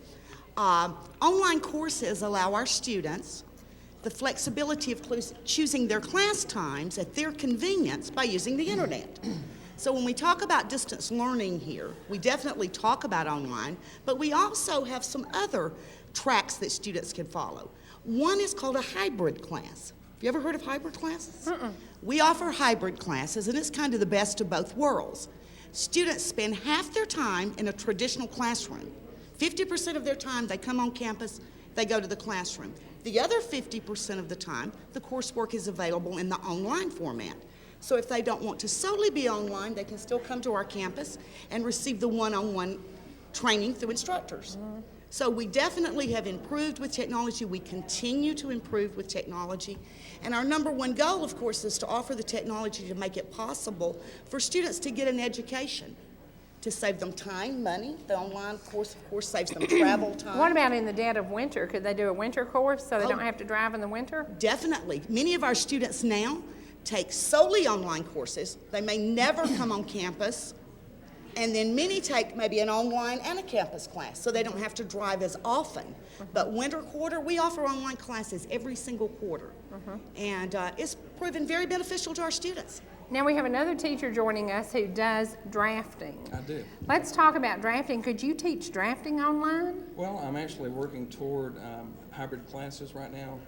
Online courses allow our students the flexibility of choosing their class times at their convenience by using the internet. So when we talk about distance learning here, we definitely talk about online, but we also have some other tracks that students can follow. One is called a hybrid class. Have you ever heard of hybrid classes? We offer hybrid classes, and it's kind of the best of both worlds. Students spend half their time in a traditional classroom. 50% of their time they come on campus, they go to the classroom. The other 50% of the time, the coursework is available in the online format. So if they don't want to solely be online, they can still come to our campus and receive the one-on-one training through instructors. So we definitely have improved with technology. We continue to improve with technology. And our number one goal, of course, is to offer the technology to make it possible for students to get an education, to save them time, money. The online course, of course, saves them travel time. What about in the dead of winter? Could they do a winter course so they don't have to drive in the winter? Definitely. Many of our students now take solely online courses. They may never come on campus. And then many take maybe an online and a campus class, so they don't have to drive as often. But winter quarter, we offer online classes every single quarter. And it's proven very beneficial to our students. Now we have another teacher joining us who does drafting. I do. Let's talk about drafting. Could you teach drafting online? Well, I'm actually working toward hybrid classes right now.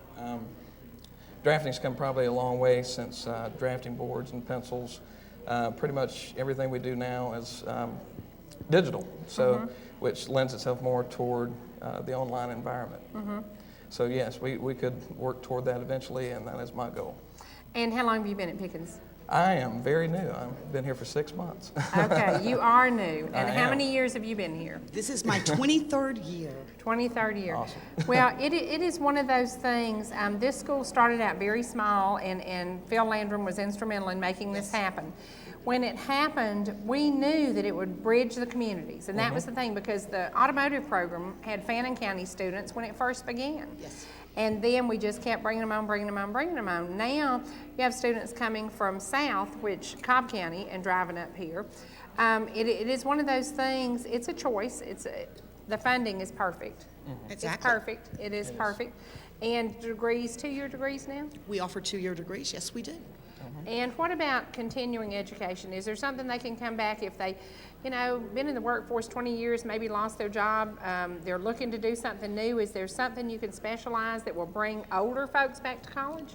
drafting's come probably a long way since drafting boards and pencils. Pretty much everything we do now is digital, so which lends itself more toward the online environment. So yes, we could work toward that eventually, and that is my goal. And how long have you been at Pickens? I am very new. I've been here for 6 months. Okay, you are new. And how am. many years have you been here? This is my 23rd year. 23rd year. Awesome. Well, it is one of those things. This school started out very small, and Phil Landrum was instrumental in making this happen. When it happened, we knew that it would bridge the communities, and that was the thing, because the automotive program had Fannin County students when it first began. Yes. And then we just kept bringing them on, bringing them on, bringing them on. Now you have students coming from south, which Cobb County, and driving up here. It is one of those things. It's a choice. The funding is perfect. Exactly. It's perfect. It is perfect. And degrees, 2-year degrees now? We offer 2-year degrees, yes we do. And what about continuing education? Is there something they can come back if they, been in the workforce 20 years, maybe lost their job, they're looking to do something new? Is there something you can specialize that will bring older folks back to college?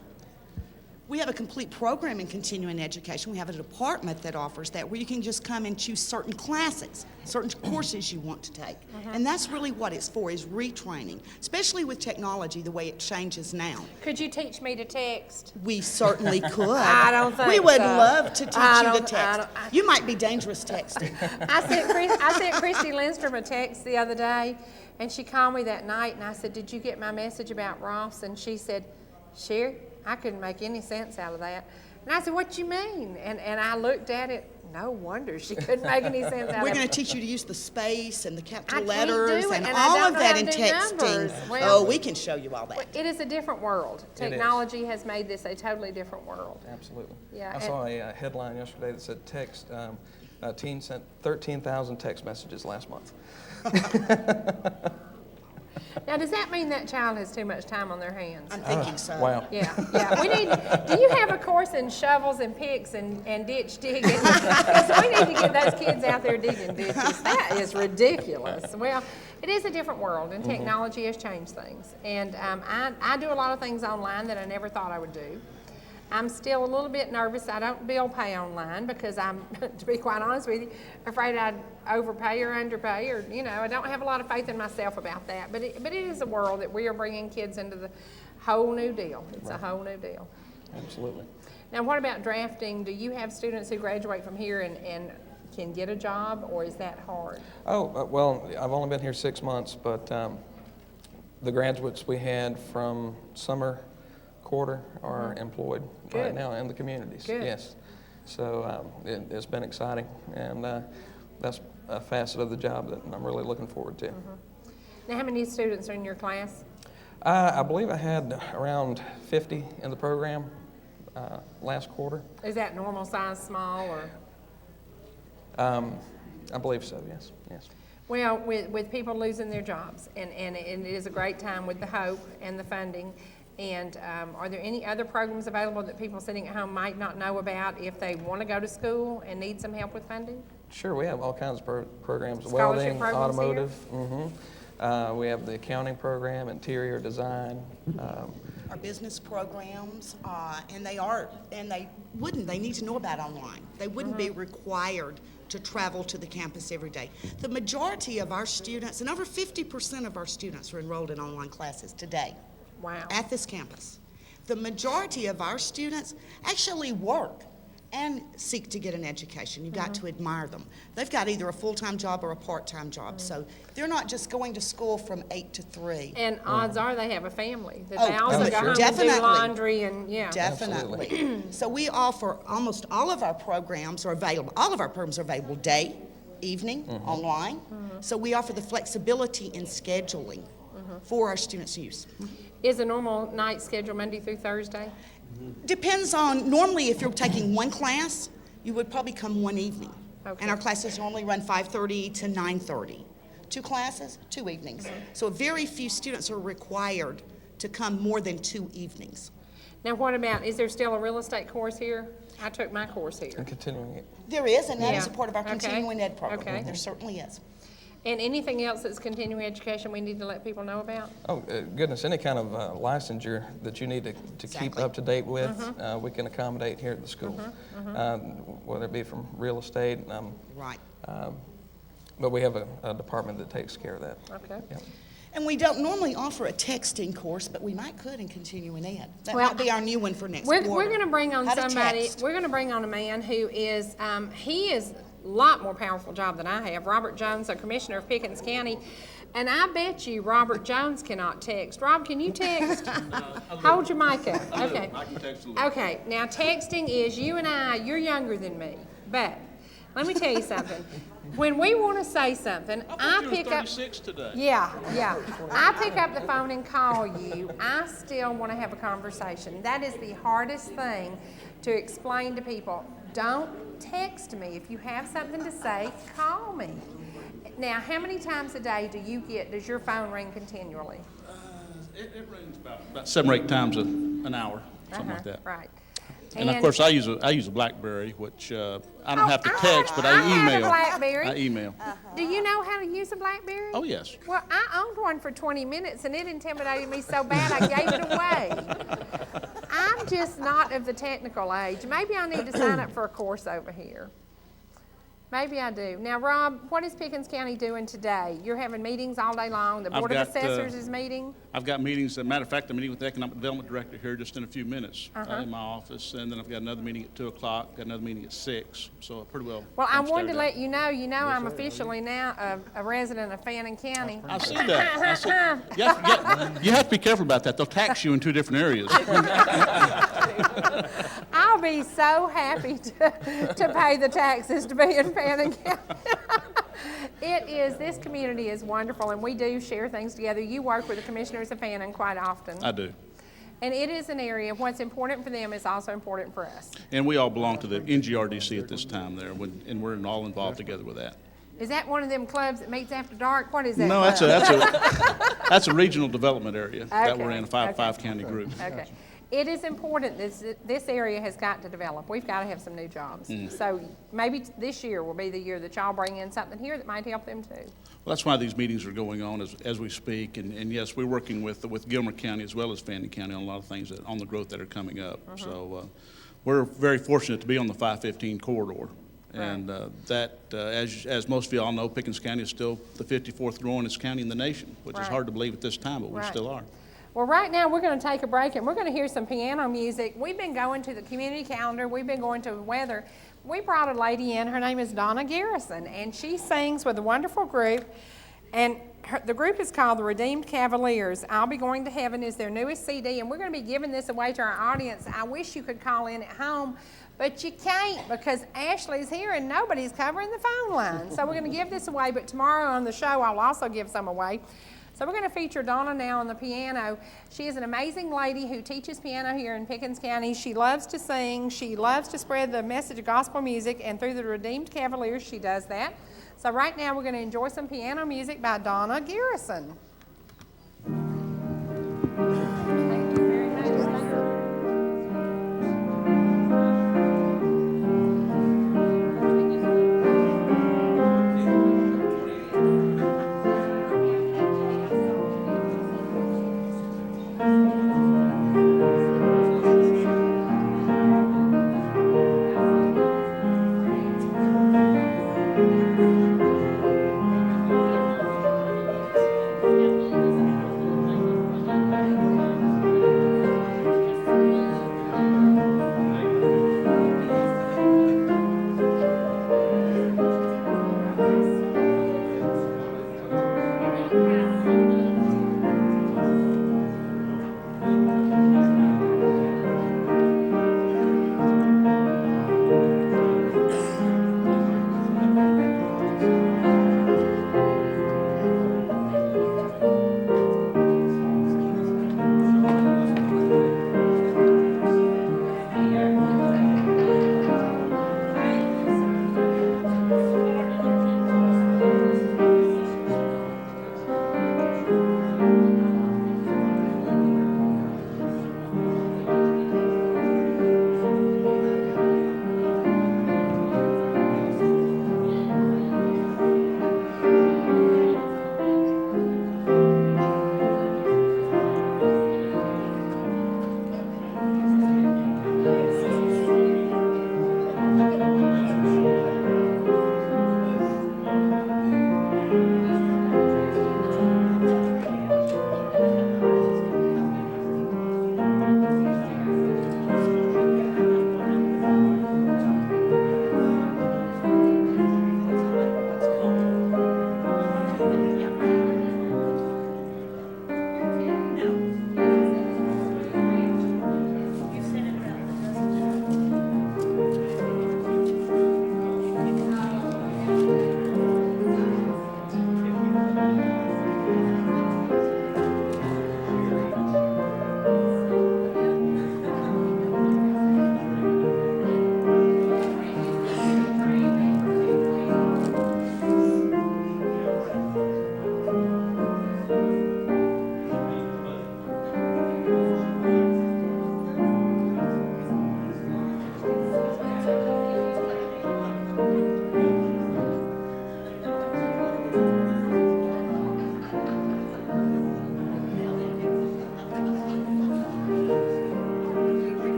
We have a complete program in continuing education. We have a department that offers that, where you can just come and choose certain classes, certain courses you want to take. And that's really what it's for, is retraining, especially with technology, the way it changes now. Could you teach me to text? We certainly could. I don't think we would so. love to teach I you to don't- text. You might be dangerous texting. I sent Christy Lindstrom a text the other day, and she called me that night, and I said, "Did you get my message about Ross?" And she said, "Cherie, I couldn't make any sense out of that." And I said, "What you mean?" And I looked at it. No wonder she couldn't make any sense out We're of going it. to teach you to use the space and the capital I can't letters do it, and and I all don't of know that how in to do texting. numbers. Well, We can show you all that. It is a different world. Technology has made this a totally different world. Absolutely. Yeah, I saw a headline yesterday that said a teen sent 13,000 text messages last month. Now, does that mean that child has too much time on their hands? I'm thinking so. Wow. Yeah. Do you have a course in shovels and picks and ditch digging? Because we need to get those kids out there digging ditches. That is ridiculous. Well, it is a different world, and technology has changed things. And I do a lot of things online that I never thought I would do. I'm still a little bit nervous. I don't bill pay online because I'm, to be quite honest with you, afraid I'd overpay or underpay, or, I don't have a lot of faith in myself about that. But it is a world that we are bringing kids into the whole new deal. It's a whole new deal. Absolutely. Now, what about drafting? Do you have students who graduate from here and can get a job, or is that hard? Oh, well, I've only been here 6 months, but the graduates we had from summer quarter are employed right now in the communities. Good. Yes. So it's been exciting, and that's a facet of the job that I'm really looking forward to. Now, how many students are in your class? I believe I had around 50 in the program last quarter. Is that normal size, small, or? I believe so, yes. Yes. Well, with people losing their jobs, and it is a great time with the hope and the funding. And are there any other programs available that people sitting at home might not know about if they want to go to school and need some help with funding? Sure, we have all kinds of programs, Scholarship welding, programs here? automotive. We have the accounting program, interior design. Our business programs, and they need to know about online. They wouldn't be required to travel to the campus every day. The majority of our students, and over 50% of our students, are enrolled in online classes today. Wow. At this campus. The majority of our students actually work and seek to get an education. You've got to admire them. They've got either a full-time job or a part-time job, so they're not just going to school from 8 to 3. And odds are they have a family, that Oh, they also go home and do definitely. laundry and, Definitely. So we offer almost all of our programs are available. All of our programs are available day, evening, online. So we offer the flexibility in scheduling for our students' use. Is a normal night schedule Monday through Thursday? Depends on, normally if you're taking one class, you would probably come one evening. Okay. And our classes normally run 5:30 to 9:30. 2 classes, 2 evenings. So very few students are required to come more than 2 evenings. Now, what about, is there still a real estate course here? I took my course here. And continuing it. There is, and that is Yeah. a part of our Okay. continuing ed program. Okay. There certainly is. And anything else that's continuing education we need to let people know about? Oh, goodness, any kind of licensure that you need to keep up to date with, we can accommodate here at the school. Whether it be from real estate. Right. But we have a department that takes care of that. Okay. Yeah. And we don't normally offer a texting course, but we might could in continuing ed. That Well, might be our new one for next We're quarter. going to bring on How to somebody, text. we're going to bring on a man who is, he is a lot more powerful job than I have. Robert Jones, the Commissioner of Pickens County. And I bet you Robert Jones cannot text. Rob, can you text? Hold your mic up. Okay. I can text a little. Okay, now texting is you and I, you're younger than me, but let me tell you something. When we want to say something, I pick up. 36 today. Yeah. I pick up the phone and call you. I still want to have a conversation. That is the hardest thing to explain to people. Don't text me. If you have something to say, call me. Now, how many times a day does your phone ring continually? It rings about 7 or 8 times an hour, something like that. Right. And of course, I use a BlackBerry, which I don't have to text, but I email. have a BlackBerry. I email. Do you know how to use a BlackBerry? Oh, yes. Well, I owned one for 20 minutes, and it intimidated me so bad I gave it away. I'm just not of the technical age. Maybe I need to sign up for a course over here. Maybe I do. Now, Rob, what is Pickens County doing today? You're having meetings all day long. The Board of Assessors is meeting? I've got meetings. As a matter of fact, I'm meeting with the Economic Development Director here just in a few minutes in my office. And then I've got another meeting at 2 o'clock, got another meeting at 6. So pretty well. Well, I wanted to let you know, I'm officially now a resident of Fannin County. I see that. You have to be careful about that. They'll tax you in 2 different areas. I'll be so happy to pay the taxes to be in Fannin County. This community is wonderful, and we do share things together. You work with the commissioners of Fannin quite often. I do. And it is an area, what's important for them is also important for us. And we all belong to the NGRDC at this time there, and we're all involved together with that. Is that one of them clubs that meets after dark? What is that? No, that's a regional development area that we're in, a five county group. Okay. It is important, this area has got to develop. We've got to have some new jobs. So maybe this year will be the year that y'all bring in something here that might help them too. Well, that's why these meetings are going on as we speak. And yes, we're working with Gilmer County as well as Fannin County on a lot of things on the growth that are coming up. So we're very fortunate to be on the 515 corridor. And that, as most of you all know, Pickens County is still the 54th growingest county in the nation, which is hard to believe at this time, but we still are. Well, right now we're going to take a break and we're going to hear some piano music. We've been going to the community calendar. We've been going to the weather. We brought a lady in. Her name is Donna Garrison, and she sings with a wonderful group. And the group is called the Redeemed Cavaliers. I'll Be Going to Heaven is their newest CD, and we're going to be giving this away to our audience. I wish you could call in at home, but you can't because Ashley's here and nobody's covering the phone line. So we're going to give this away, but tomorrow on the show I'll also give some away. So we're going to feature Donna now on the piano. She is an amazing lady who teaches piano here in Pickens County. She loves to sing. She loves to spread the message of gospel music, and through the Redeemed Cavaliers, she does that. So right now, we're going to enjoy some piano music by Donna Garrison. Thank you very much. Thank you.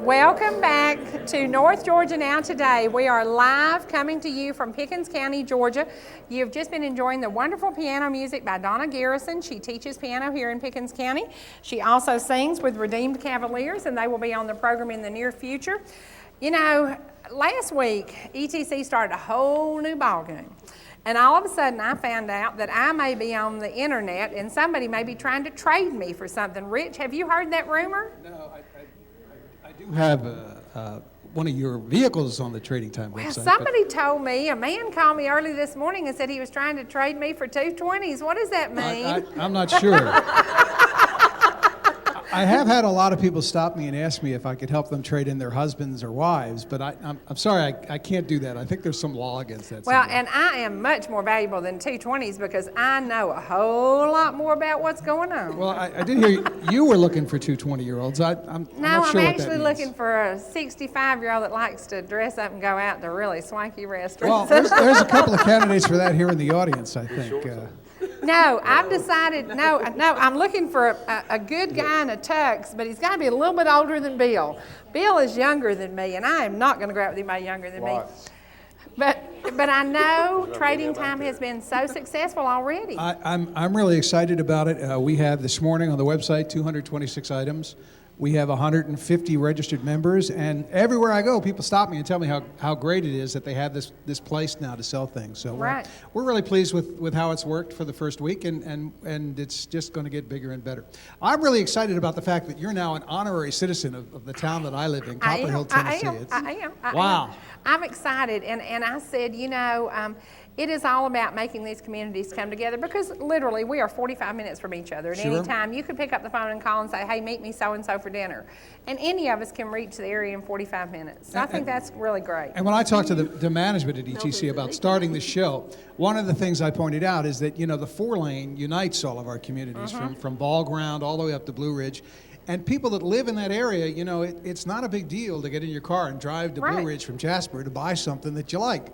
Welcome back to North Georgia Now Today. We are live coming to you from Pickens County, Georgia. You've just been enjoying the wonderful piano music by Donna Garrison. She teaches piano here in Pickens County. She also sings with Redeemed Cavaliers, and they will be on the program in the near future. You know, last week, ETC started a whole new ballgame. And all of a sudden, I found out that I may be on the internet and somebody may be trying to trade me for something. Rich, have you heard that rumor? No, I do have one of your vehicles on the Trading Time Well, website. somebody told me, a man called me early this morning and said he was trying to trade me for 220s. What does that mean? I'm not sure. I have had a lot of people stop me and ask me if I could help them trade in their husbands or wives, but I'm sorry, I can't do that. I think there's some law against that. Well, somewhere. and I am much more valuable than 220s because I know a whole lot more about what's going on. Well, I did hear you were looking for 220-year-olds. I'm not sure I'm what that actually means. looking for a 65-year-old that likes to dress up and go out to really swanky restaurants. Well, there's a couple of candidates for that here in the audience, I think. No, I've decided, no, I'm looking for a good guy in a tux, but he's got to be a little bit older than Bill. Bill is younger than me, and I am not going to go out with anybody younger than me. But I know Trading Time has been so successful already. I'm really excited about it. We have this morning on the website 226 items. We have 150 registered members, and everywhere I go, people stop me and tell me how great it is that they have this place now to sell things. So Right. we're really pleased with how it's worked for the first week, and it's just going to get bigger and better. I'm really excited about the fact that you're now an honorary citizen of the town that I live in, Copper Hill, Tennessee. I am. Wow. I'm excited, and I said, you know, it is all about making these communities come together because literally we are 45 minutes from each other. At any time, you could pick up the phone and call and say, hey, meet me so-and-so for dinner. And any of us can reach the area in 45 minutes. So I think that's really great. And when I talked to the management at ETC about starting the show, one of the things I pointed out is that, you know, the 4-lane unites all of our communities from Ball Ground all the way up to Blue Ridge. And people that live in that area, you know, it's not a big deal to get in your car and drive to Blue Ridge from Jasper to buy something that you like.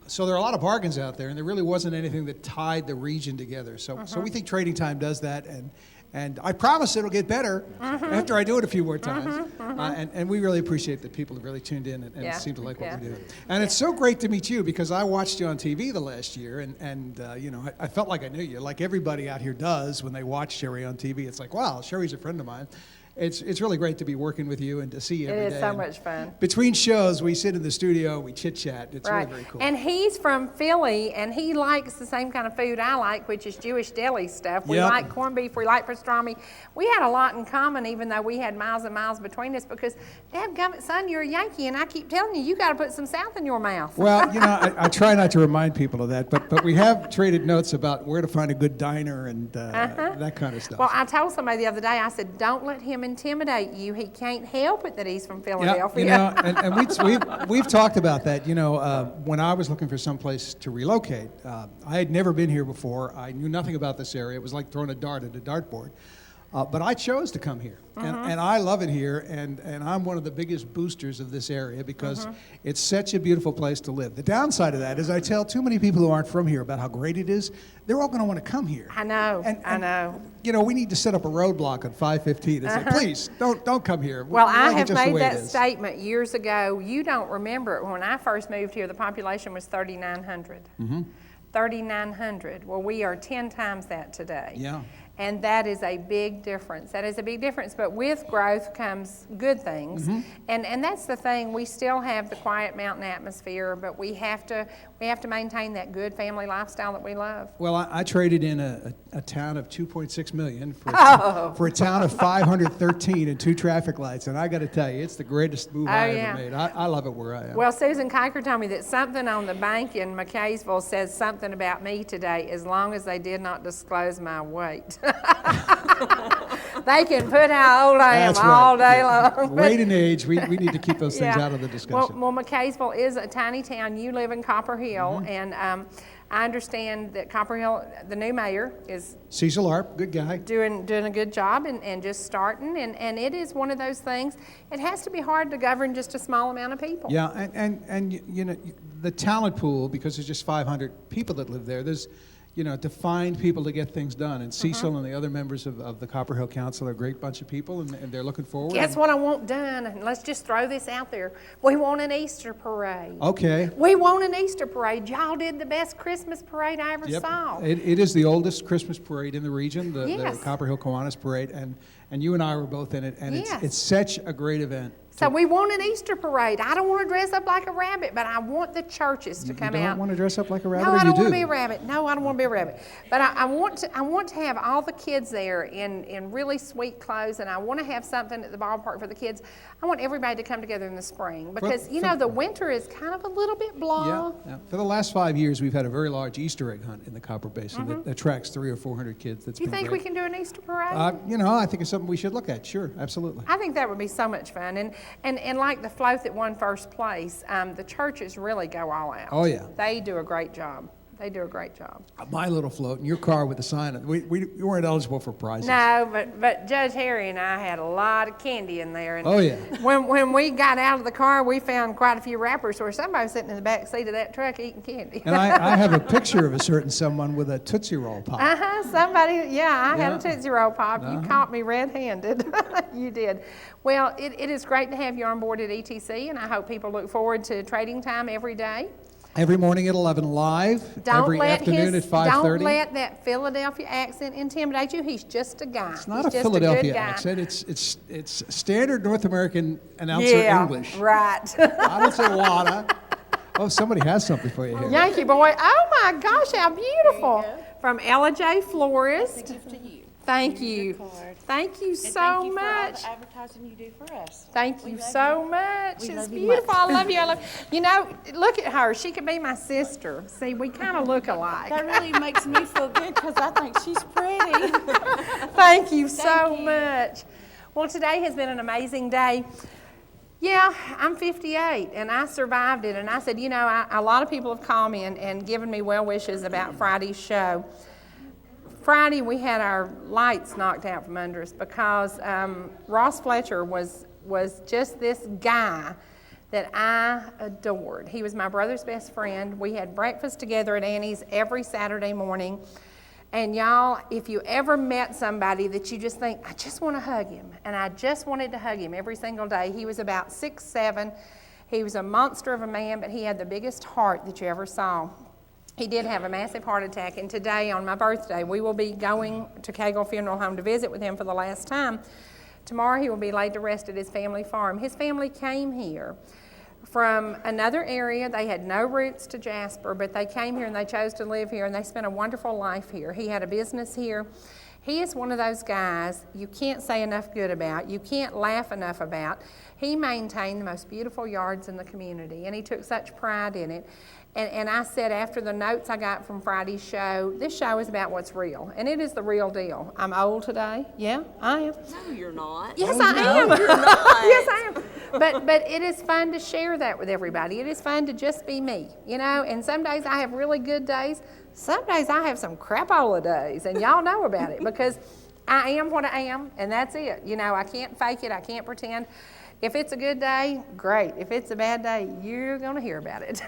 So there are a lot of bargains out there, and there really wasn't anything that tied the region together. So we think Trading Time does that, and I promise it'll get better after I do it a few more times. And we really appreciate that people have really tuned in and seem to like what we're doing. And it's so great to meet you because I watched you on TV the last year, and you know, I felt like I knew you, like everybody out here does when they watch Cherie on TV. It's like, wow, Cherie's a friend of mine. It's really great to be working with you and to see you every day. It is so much fun. Between shows, we sit in the studio, we chit-chat. It's really very cool. And he's from Philly, and he likes the same kind of food I like, which is Jewish deli stuff. We like corned beef, we like pastrami. We had a lot in common, even though we had miles and miles between us, because, dadgummit, son, you're a Yankee, and I keep telling you got to put some South in your mouth. Well, you know, I try not to remind people of that, but we have traded notes about where to find a good diner and that kind of stuff. Well, I told somebody the other day, I said, don't let him intimidate you. He can't help it that he's from Philadelphia. Yeah, you know, and we've talked about that. You know, when I was looking for some place to relocate, I had never been here before. I knew nothing about this area. It was like throwing a dart at a dartboard. But I chose to come here, and I love it here, and I'm one of the biggest boosters of this area because it's such a beautiful place to live. The downside of that is I tell too many people who aren't from here about how great it is, they're all going to want to come here. I know, I know. You know, we need to set up a roadblock on 515 and say, please, don't come here. Well, We I like it have just the made way it that is. statement years ago. You don't remember it. When I first moved here, the population was 3,900. 3,900. Well, we are 10 times that today. Yeah. And that is a big difference. That is a big difference. But with growth comes good things. And that's the thing. We still have the quiet mountain atmosphere, but we have to maintain that good family lifestyle that we love. Well, I traded in a town of 2.6 million for a town of 513 and 2 traffic lights. And I got to tell you, it's the greatest move I ever made. I love it where I am. Well, Susan Kiker told me that something on the bank in McKaysville says something about me today, as long as they did not disclose my weight. They can put how old I am all day long. Weight and age, we need to keep those things out of the discussion. Well, McKaysville is a tiny town. You live in Copper Hill, and I understand that Copper Hill, the new mayor, is Cecil Arp, good guy. Doing a good job and just starting, and it is one of those things. It has to be hard to govern just a small amount of people. Yeah, and you know, the talent pool, because there's just 500 people that live there, there's, to find people to get things done. And Cecil and the other members of the Copper Hill Council are a great bunch of people, and they're looking forward. Guess what I want done? And let's just throw this out there. We want an Easter parade. Okay. We want an Easter parade. Y'all did the best Christmas parade I ever saw. It is the oldest Christmas parade in the region, the Yes. Copper Hill Kiwanis Parade, and you and I were both in it, and Yes. it's such a great event. So we want an Easter parade. I don't want to dress up like a rabbit, but I want the churches to come You out. don't want to dress up like a rabbit, No, or I you don't do? want to be a rabbit. No, I don't want to be a rabbit. But I want to have all the kids there in really sweet clothes, and I want to have something at the ballpark for the kids. I want everybody to come together in the spring because, the winter is kind of a little bit blah. Yeah. For the last 5 years, we've had a very large Easter egg hunt in the Copper Basin that attracts 300 or 400 kids. That's Do you been think great. we can do an Easter parade? I think it's something we should look at. Sure, absolutely. I think that would be so much fun. And like the float that won first place, the churches really go all out. Oh, yeah. They do a great job. They do a great job. My little float in your car with the sign. We weren't eligible for prizes. No, but Judge Harry and I had a lot of candy in there. And Oh, yeah. When we got out of the car, we found quite a few wrappers where somebody was sitting in the back seat of that truck eating candy. And I have a picture of a certain someone with a Tootsie Roll pop. Somebody, I had a Tootsie Roll Pop. You Uh-huh. caught me red-handed. You did. Well, it is great to have you on board at ETC, and I hope people look forward to trading time every day. Every morning at 11 live, every afternoon at 5:30. Don't let that Philadelphia accent intimidate you. He's just a guy. It's not He's a just Philadelphia good guy. accent. It's standard North American announcer English. Right. I don't say water. Oh, somebody has something for you here. Yankee boy. Oh my gosh, how beautiful. From Ella J. Florist. Gift to you. Thank you. Thank you so much. For all the advertising you do for us. Thank you so much. We It's love you beautiful. much. I love you. I love you. Look at her. She could be my sister. See, we kind of look alike. That really makes me feel good because I think she's pretty. Thank you so much. Well, today has been an amazing day. Yeah, I'm 58, and I survived it. And I said, a lot of people have called me and given me well wishes about Friday's show. Friday, we had our lights knocked out from under us because Ross Fletcher was just this guy that I adored. He was my brother's best friend. We had breakfast together at Annie's every Saturday morning. And y'all, if you ever met somebody that you just think, I just want to hug him, and I just wanted to hug him every single day. He was about 6'7". He was a monster of a man, but he had the biggest heart that you ever saw. He did have a massive heart attack, and today, on my birthday, we will be going to Cagle Funeral Home to visit with him for the last time. Tomorrow, he will be laid to rest at his family farm. His family came here from another area. They had no roots to Jasper, but they came here and they chose to live here, and they spent a wonderful life here. He had a business here. He is one of those guys you can't say enough good about, you can't laugh enough about. He maintained the most beautiful yards in the community, and he took such pride in it. And I said after the notes I got from Friday's show, this show is about what's real, and it is the real deal. I'm old today. Yeah, I am. No, you're not. Yes, I am. You're not. Yes, I am. But it is fun to share that with everybody. It is fun to just be me, and some days I have really good days. Some days I have some crapola days, and y'all know about it because I am what I am, and that's it. I can't fake it. I can't pretend. If it's a good day, great. If it's a bad day, you're going to hear about it.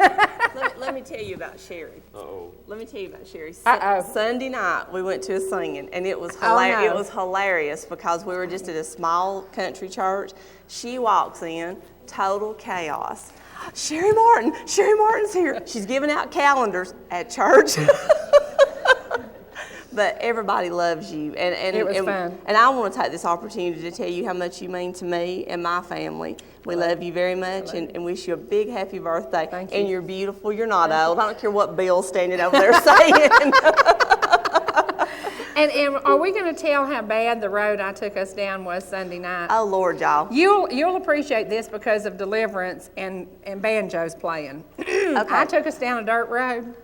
Let me tell you about Cherie. Uh-oh. Let me tell you about Cherie. Uh-oh. Sunday night, we went to a singing, and it was Oh, no. It was hilarious because we were just at a small country church. She walks in, total chaos. Cherie Martin's here. She's giving out calendars at church. But everybody loves you. And It was fun. And I want to take this opportunity to tell you how much you mean to me and my family. We love you very much and wish you a big happy birthday. Thank you. And you're beautiful. You're not old. I don't care what Bill's standing over there saying. And are we going to tell how bad the road I took us down was Sunday night? Oh, Lord, y'all. You'll appreciate this because of Deliverance and banjos playing. Okay. I took us down a dirt road.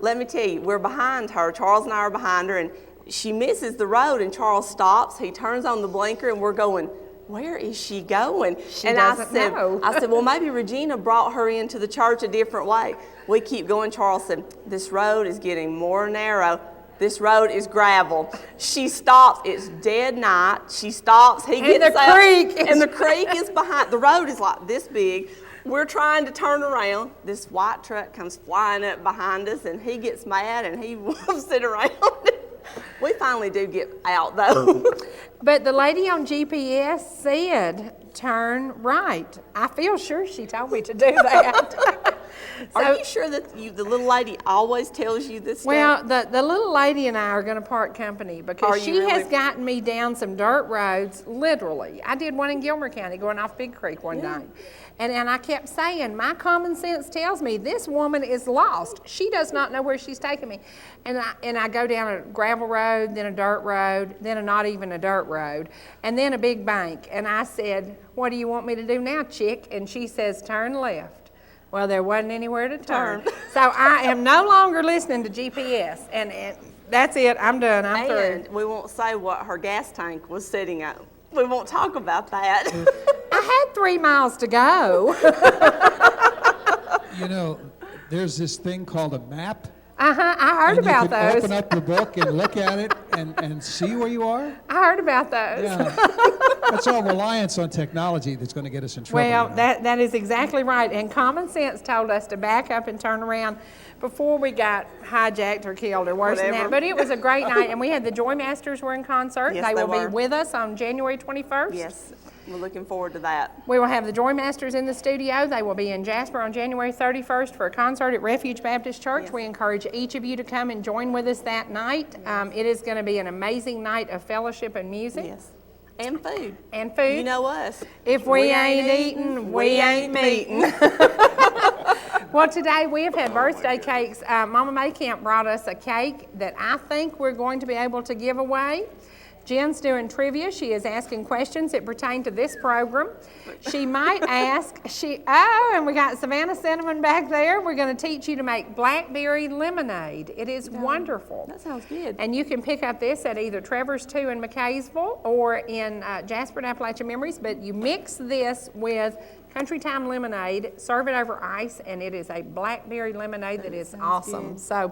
Let me tell you, we're behind her. Charles and I are behind her, and she misses the road, and Charles stops. He turns on the blinker, and we're going, where is she going? She and doesn't know. I said, well, maybe Regina brought her into the church a different way. We keep going. Charles said, this road is getting more narrow. This road is gravel. She stops. It's dead night. She stops. He And gets the out. creek is- And the creek is behind. The road is like this big. We're trying to turn around. This white truck comes flying up behind us, and he gets mad, and he whoops it around. We finally do get out, though. But the lady on GPS said, turn right. I feel sure she told me to do that. Are you sure that the little lady always tells you this Well, stuff? the little lady and I are going to part company because Are you she has really? gotten me down some dirt roads, literally. I did one in Gilmer County going off Big Creek one day. And I kept saying, my common sense tells me this woman is lost. She does not know where she's taking me. And I go down a gravel road, then a dirt road, then a not even a dirt road, and then a big bank. And I said, what do you want me to do now, chick? And she says, turn left. Well, there wasn't anywhere to turn. So I am no longer listening to GPS. And that's it. I'm done. I'm through. And we won't say what her gas tank was sitting at. We won't talk about that. I had 3 miles to go. You know, there's this thing called a map. I heard and about you can those. open up the book and look at it and see where you are. I heard about those. Yeah. That's all reliance on technology that's going to get us in trouble. Well, you know. that is exactly right. And common sense told us to back up and turn around before we got hijacked or killed or worse than Whatever. that. But it was a great night. And we had the Joy Masters were in concert. Yes, they they will were. be with us on January 21st. Yes, we're looking forward to that. We will have the Joy Masters in the studio. They will be in Jasper on January 31st for a concert at Refuge Baptist Church. Yes. We encourage each of you to come and join with us that night. It is going to be an amazing night of fellowship and music. Yes. And food. And food. You know us. If we ain't eating, we ain't meeting. Well, today we have had birthday cakes. Mama May Camp brought us a cake that I think we're going to be able to give away. Jen's doing trivia. She is asking questions that pertain to this program. She might ask, and we got Savannah Cinnamon back there. We're going to teach you to make blackberry lemonade. It is wonderful. That sounds good. And you can pick up this at either Trevor's 2 in McKaysville or in Jasper and Appalachian Memories, but you mix this with Country Time lemonade, serve it over ice, and it is a blackberry lemonade that is awesome. good. So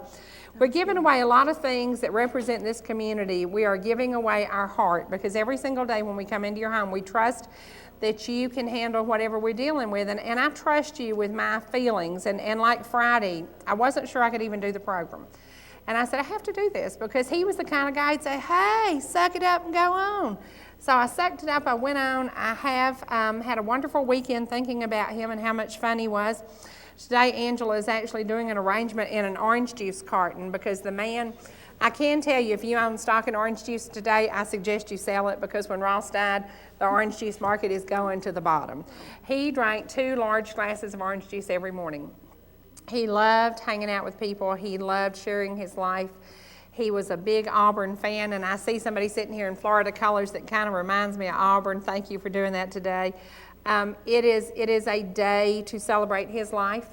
we're giving away a lot of things that represent this community. We are giving away our heart because every single day when we come into your home, we trust that you can handle whatever we're dealing with. And I trust you with my feelings. And like Friday, I wasn't sure I could even do the program. And I said, I have to do this because he was the kind of guy who'd say, hey, suck it up and go on. So I sucked it up, I went on. I have had a wonderful weekend thinking about him and how much fun he was. Today, Angela is actually doing an arrangement in an orange juice carton because the man, I can tell you, if you own stock in orange juice today, I suggest you sell it because when Ross died, the orange juice market is going to the bottom. He drank 2 large glasses of orange juice every morning. He loved hanging out with people. He loved sharing his life. He was a big Auburn fan, and I see somebody sitting here in Florida colors that kind of reminds me of Auburn. Thank you for doing that today. It is a day to celebrate his life,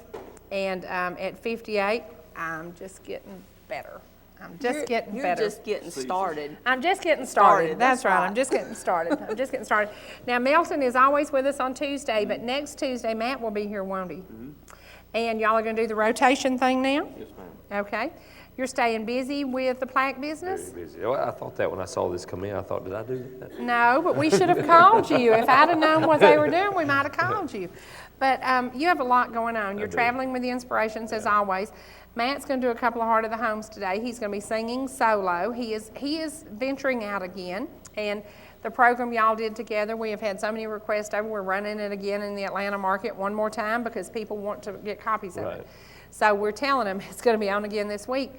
and at 58, I'm just getting better. You're better. just getting started. I'm just getting started. That's right. right. I'm just getting started. I'm just getting started. Now, Melton is always with us on Tuesday, but next Tuesday, Matt will be here, won't he? Mm-hmm. And y'all are going to do the rotation thing now? Yes, ma'am. Okay. You're staying busy with the plaque business? Very busy. Well, I thought that when I saw this come in, I thought, did I do that? No, but we should have called you. If I'd have known what they were doing, we might have called you. But you have a lot going on. You're traveling with the Inspirations as always. Matt's going to do a couple of Heart of the Homes today. He's going to be singing solo. He is venturing out again. And the program y'all did together, we have had so many requests over. We're running it again in the Atlanta market one more time because people want to get copies of it. So we're telling them it's going to be on again this week.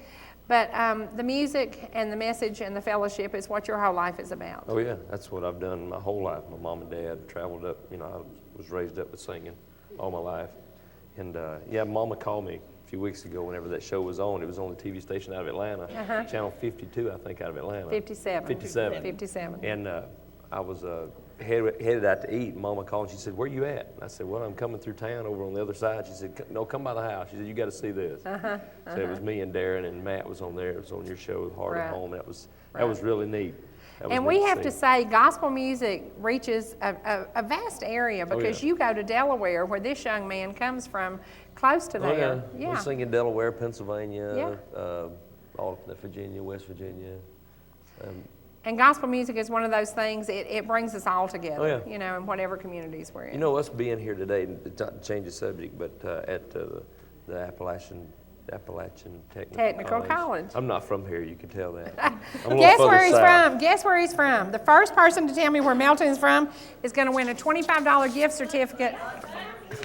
But the music and the message and the fellowship is what your whole life is about. Oh, yeah. That's what I've done my whole life. My mom and dad traveled up. You know, I was raised up with singing all my life. And, yeah, Mama called me a few weeks ago whenever that show was on. It was on the TV station out of Atlanta, Channel 52, I think, out of Atlanta. 57. 57. And I was headed out to eat. Mama called and she said, where you at? And I said, well, I'm coming through town over on the other side. She said, no, come by the house. She said, you got to see this. So it was me and Darren and Matt was on there. It was on your show, Heart of Home. That was really neat. And we have to say, gospel music reaches a vast area because you go to Delaware, where this young man comes from, close to there. We sing in Delaware, Pennsylvania, all of Virginia, West Virginia. And gospel music is one of those things, it brings us all together, Oh, yeah. you know, in whatever communities we're in. You know, us being here today, not to change the subject, but at the Appalachian Technical College. I'm not from here, you can tell that. I'm a little Guess further where he's south. from? Guess where he's from? The first person to tell me where Melton is from is going to win a $25 gift certificate.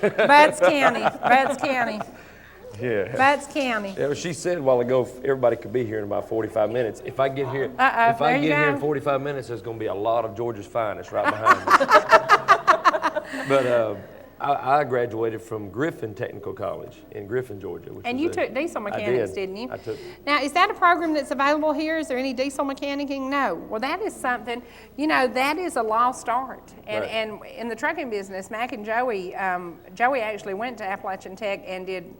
Butts County. Butts County. Yeah. Butts County. Yeah, well, she said a while ago everybody could be here in about 45 minutes. If I get here, Uh-oh, there you here go. in 45 minutes, there's going to be a lot of Georgia's finest right behind me. But I graduated from Griffin Technical College in Griffin, Georgia. Which And was you a- took diesel I mechanics, did. didn't you? I took. Now, is that a program that's available here? Is there any diesel mechanicing? No. Well, that is something, you know, that is a lost art. And, Right. and in the trucking business, Mac and Joey, Joey actually went to Appalachian Tech and did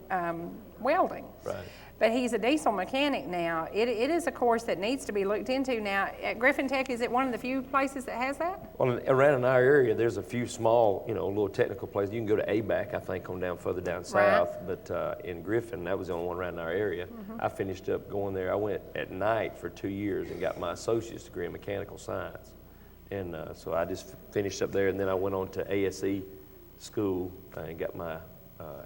welding. Right. But he's a diesel mechanic now. It is a course that needs to be looked into. Now, at Griffin Tech, is it one of the few places that has that? Well, around in our area, there's a few small, you know, little technical places. You can go to ABAC, I think, on down further down south. But in Griffin, that was the only one around in our area. I finished up going there. I went at night for 2 years and got my associate's degree in mechanical science. And so I just finished up there, and then I went on to ASE school and got my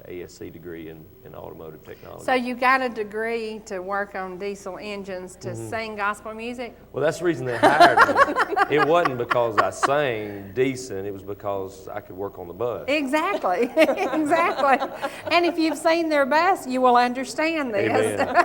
ASC degree in automotive technology. So you got a degree to work on diesel engines to sing gospel music? Well, that's the reason they hired me. It wasn't because I sang decent, it was because I could work on the bus. Exactly, exactly. And if you've seen their bus, you will understand this. Amen.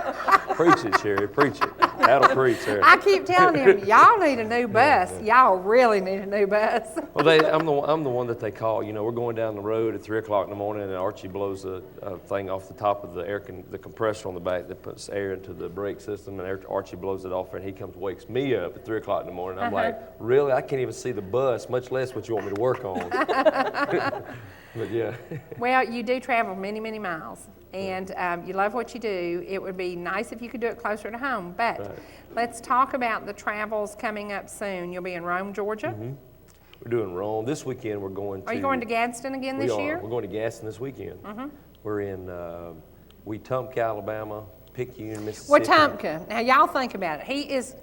Preach it, Cherie, preach it. That'll preach there. I keep telling him, y'all need a new bus. Y'all really need a new bus. Well, I'm the one that they call. You know, we're going down the road at 3 o'clock in the morning, and Archie blows a thing off the top of the compressor on the back that puts air into the brake system, and Archie blows it off, and he comes wakes me up at 3 o'clock in the morning. I'm like, really? I can't even see the bus, much less what you want me to work on. But yeah. Well, you do travel many, many miles, and you love what you do. It would be nice if you could do it closer to home, but let's talk about the travels coming up soon. You'll be in Rome, Georgia. We're doing Rome. This weekend we're going to... Are you going to Gadsden again this year? We're going to Gadsden this weekend. We're in Wetumpka, Alabama, Picayune, Mississippi. Wetumpka. Now, y'all think about it.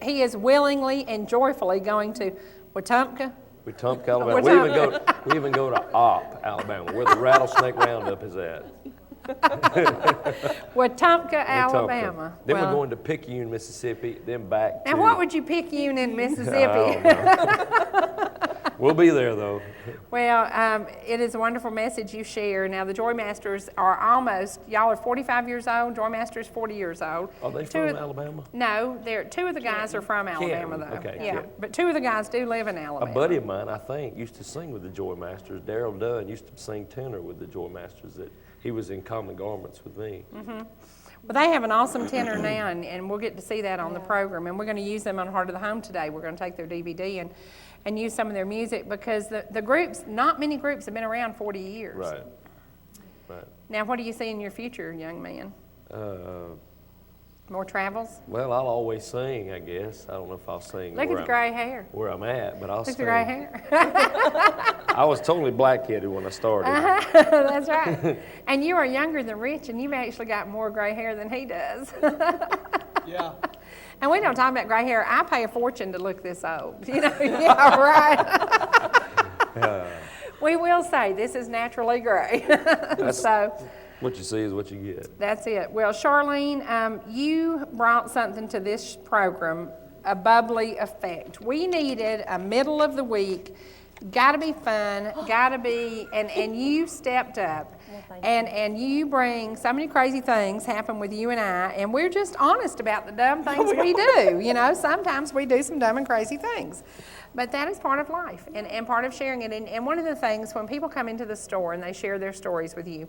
He is willingly and joyfully going to Wetumpka. Wetumpka, Alabama. We even go to Opp, Alabama, where the rattlesnake roundup is at. Wetumpka, Alabama. Then we're going to Picayune, Mississippi, then back to... Now, what would you Picayune in Mississippi? I don't know. We'll be there, though. Well, it is a wonderful message you share. Now, the Joy Masters are almost, y'all are 45 years old, Joy Masters 40 years old. Are they from Alabama? No, two of the guys are from Alabama, though. Okay, yeah, Canton. but two of the guys do live in Alabama. A buddy of mine, I think, used to sing with the Joy Masters. Daryl Dunn used to sing tenor with the Joy Masters. That he was in Common Garments with me. Well, they have an awesome tenor now, and we'll get to see that on the program. And we're going to use them on Heart of the Home today. We're going to take their DVD and use some of their music because the groups, not many groups have been around 40 years. Right. Now, what do you see in your future, young man? More travels? Well, I'll always sing, I guess. I don't know if I'll sing Look at the gray hair. where I'm at, but I'll Look at sing. the gray hair. I was totally black-headed when I started. That's right. And you are younger than Rich, and you've actually got more gray hair than he does. Yeah. And we don't talk about gray hair. I pay a fortune to look this old. You know, yeah, right. We will say this is naturally gray. So what you see is what you get. that's it. Well, Charlene, you brought something to this program, a bubbly effect. We needed a middle of the week, got to be fun, got to be, and you stepped up. And you bring so many crazy things happen with you and I, and we're just honest about the dumb things we do. You know, sometimes we do some dumb and crazy things. But that is part of life and part of sharing it. And one of the things, when people come into the store and they share their stories with you,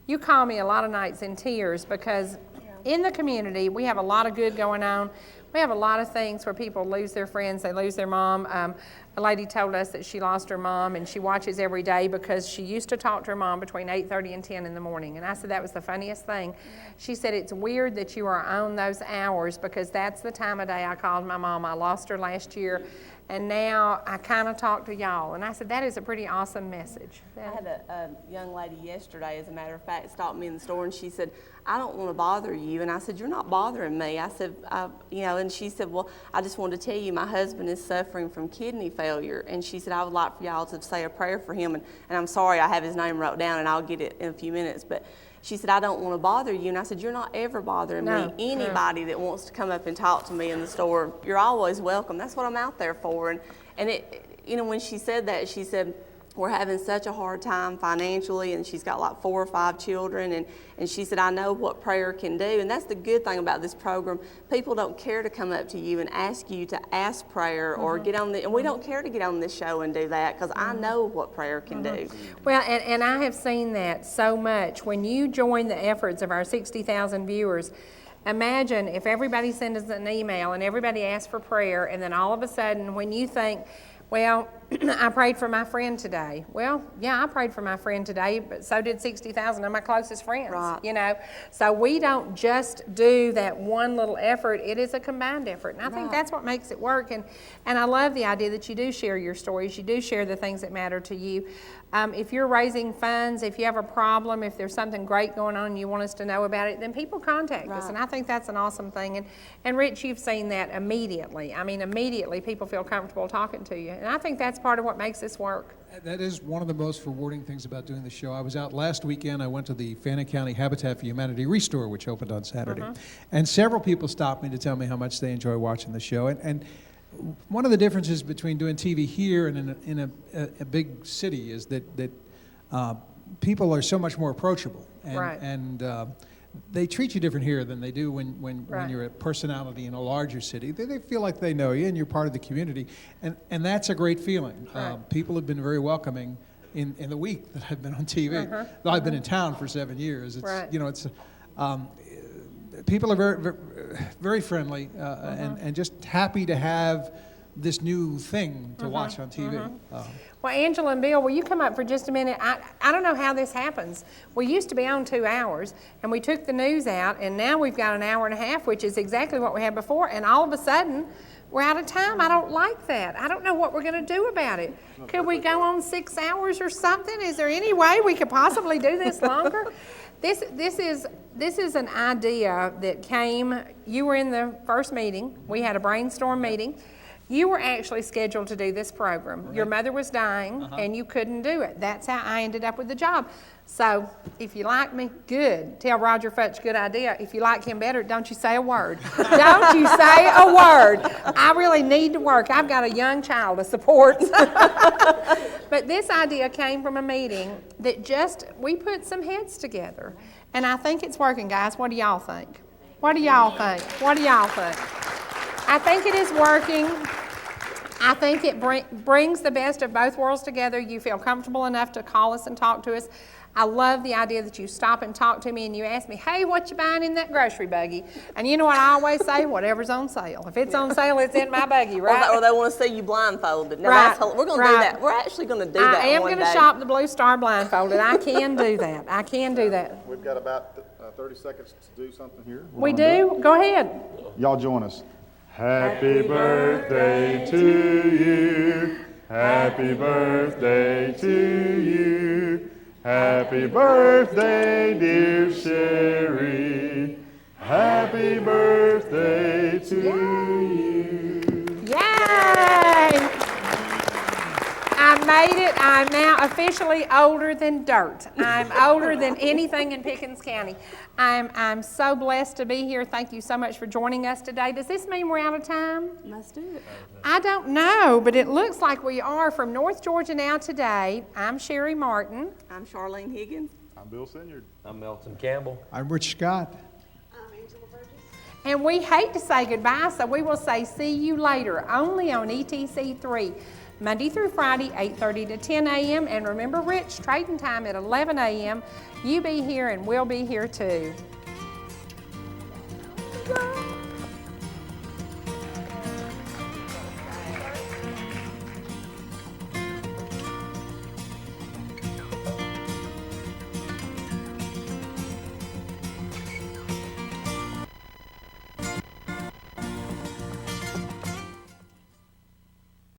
you call me a lot of nights in tears because in the community, we have a lot of good going on. We have a lot of things where people lose their friends, they lose their mom. A lady told us that she lost her mom and she watches every day because she used to talk to her mom between 8:30 and 10 in the morning. And I said that was the funniest thing. She said it's weird that you are on those hours because that's the time of day I called my mom. I lost her last year and now I kind of talk to y'all. And I said, that is a pretty awesome message. I had a young lady yesterday, as a matter of fact, stopped me in the store, and she said, I don't want to bother you. And I said, you're not bothering me. I said, and she said, well, I just wanted to tell you my husband is suffering from kidney failure. And she said, I would like for y'all to say a prayer for him. And I'm sorry, I have his name wrote down, and I'll get it in a few minutes. But she said, I don't want to bother you. And I said, you're not ever bothering me. Anybody that wants to come up and talk to me in the store, you're always welcome. That's what I'm out there for. And it, when she said that, she said, we're having such a hard time financially, and she's got like 4 or 5 children, and she said, I know what prayer can do. And that's the good thing about this program. People don't care to come up to you and ask you to ask prayer or get on and we don't care to get on this show and do that, because I know what prayer can do. Well, and I have seen that so much. When you join the efforts of our 60,000 viewers, imagine if everybody sends us an email and everybody asks for prayer, and then all of a sudden when you think, well, I prayed for my friend today. Well, yeah, I prayed for my friend today, but so did 60,000 of my closest friends, Right. So we don't just do that one little effort. It is a combined effort, and I think that's what makes it work. And I love the idea that you do share your stories. You do share the things that matter to you. If you're raising funds, if you have a problem, if there's something great going on and you want us to know about it, then people contact us, and I think that's an awesome thing. And Rich, you've seen that immediately. I mean, immediately people feel comfortable talking to you, and I think that's part of what makes this work. That is one of the most rewarding things about doing the show. I was out last weekend. I went to the Fannin County Habitat for Humanity Restore, which opened on Saturday. And several people stopped me to tell me how much they enjoy watching the show. And one of the differences between doing TV here and in a big city is that people are so much more approachable. And they treat you different here than they do when you're a personality in a larger city. They feel like they know you and you're part of the community, and that's a great feeling. People have been very welcoming in the week that I've been on TV. Though I've been in town for 7 years. It's people are very, very, very friendly and just happy to have this new thing to watch on TV. Well, Angela and Bill, will you come up for just a minute? I don't know how this happens. We used to be on 2 hours, and we took the news out, and now we've got an hour and a half, which is exactly what we had before, and all of a sudden, we're out of time. I don't like that. I don't know what we're going to do about it. Could we go on 6 hours or something? Is there any way we could possibly do this longer? This is an idea that came, you were in the first meeting. We had a brainstorm meeting. You were actually scheduled to do this program. Your mother was dying, and you couldn't do it. That's how I ended up with the job. So if you like me, good. Tell Roger Futch, good idea. If you like him better, don't you say a word. Don't you say a word. I really need to work. I've got a young child to support. But this idea came from a meeting that we put some heads together. And I think it's working, guys. What do y'all think? What do y'all think? What do y'all think? I think it is working. I think it brings the best of both worlds together. You feel comfortable enough to call us and talk to us. I love the idea that you stop and talk to me and you ask me, hey, what you buying in that grocery buggy? And you know what I always say? Whatever's on sale. If it's on sale, it's in my buggy, right? Or they want to see you blindfolded. Now, we're going to do that. We're actually going to do that. I am going to shop the Blue Star blindfolded. I can do that. I can do that. We've got about 30 seconds to do something here. We do? Go ahead. Y'all join us. Happy birthday to you. Happy birthday to you. Happy birthday, dear Cherie. Happy birthday to you. Yay! I made it. I'm now officially older than dirt. I'm older than anything in Pickens County. I'm so blessed to be here. Thank you so much for joining us today. Does this mean we're out of time? Let's do it. I don't know, but it looks like we are. From North Georgia Now Today, I'm Cherie Martin. I'm Charlene Higgins. I'm Bill Siniard. I'm Melton Campbell. I'm Rich Scott. And we hate to say goodbye, so we will say see you later, only on ETC3. Monday through Friday, 8:30 to 10 a.m. And remember, Rich, trading time at 11 a.m. You be here and we'll be here too.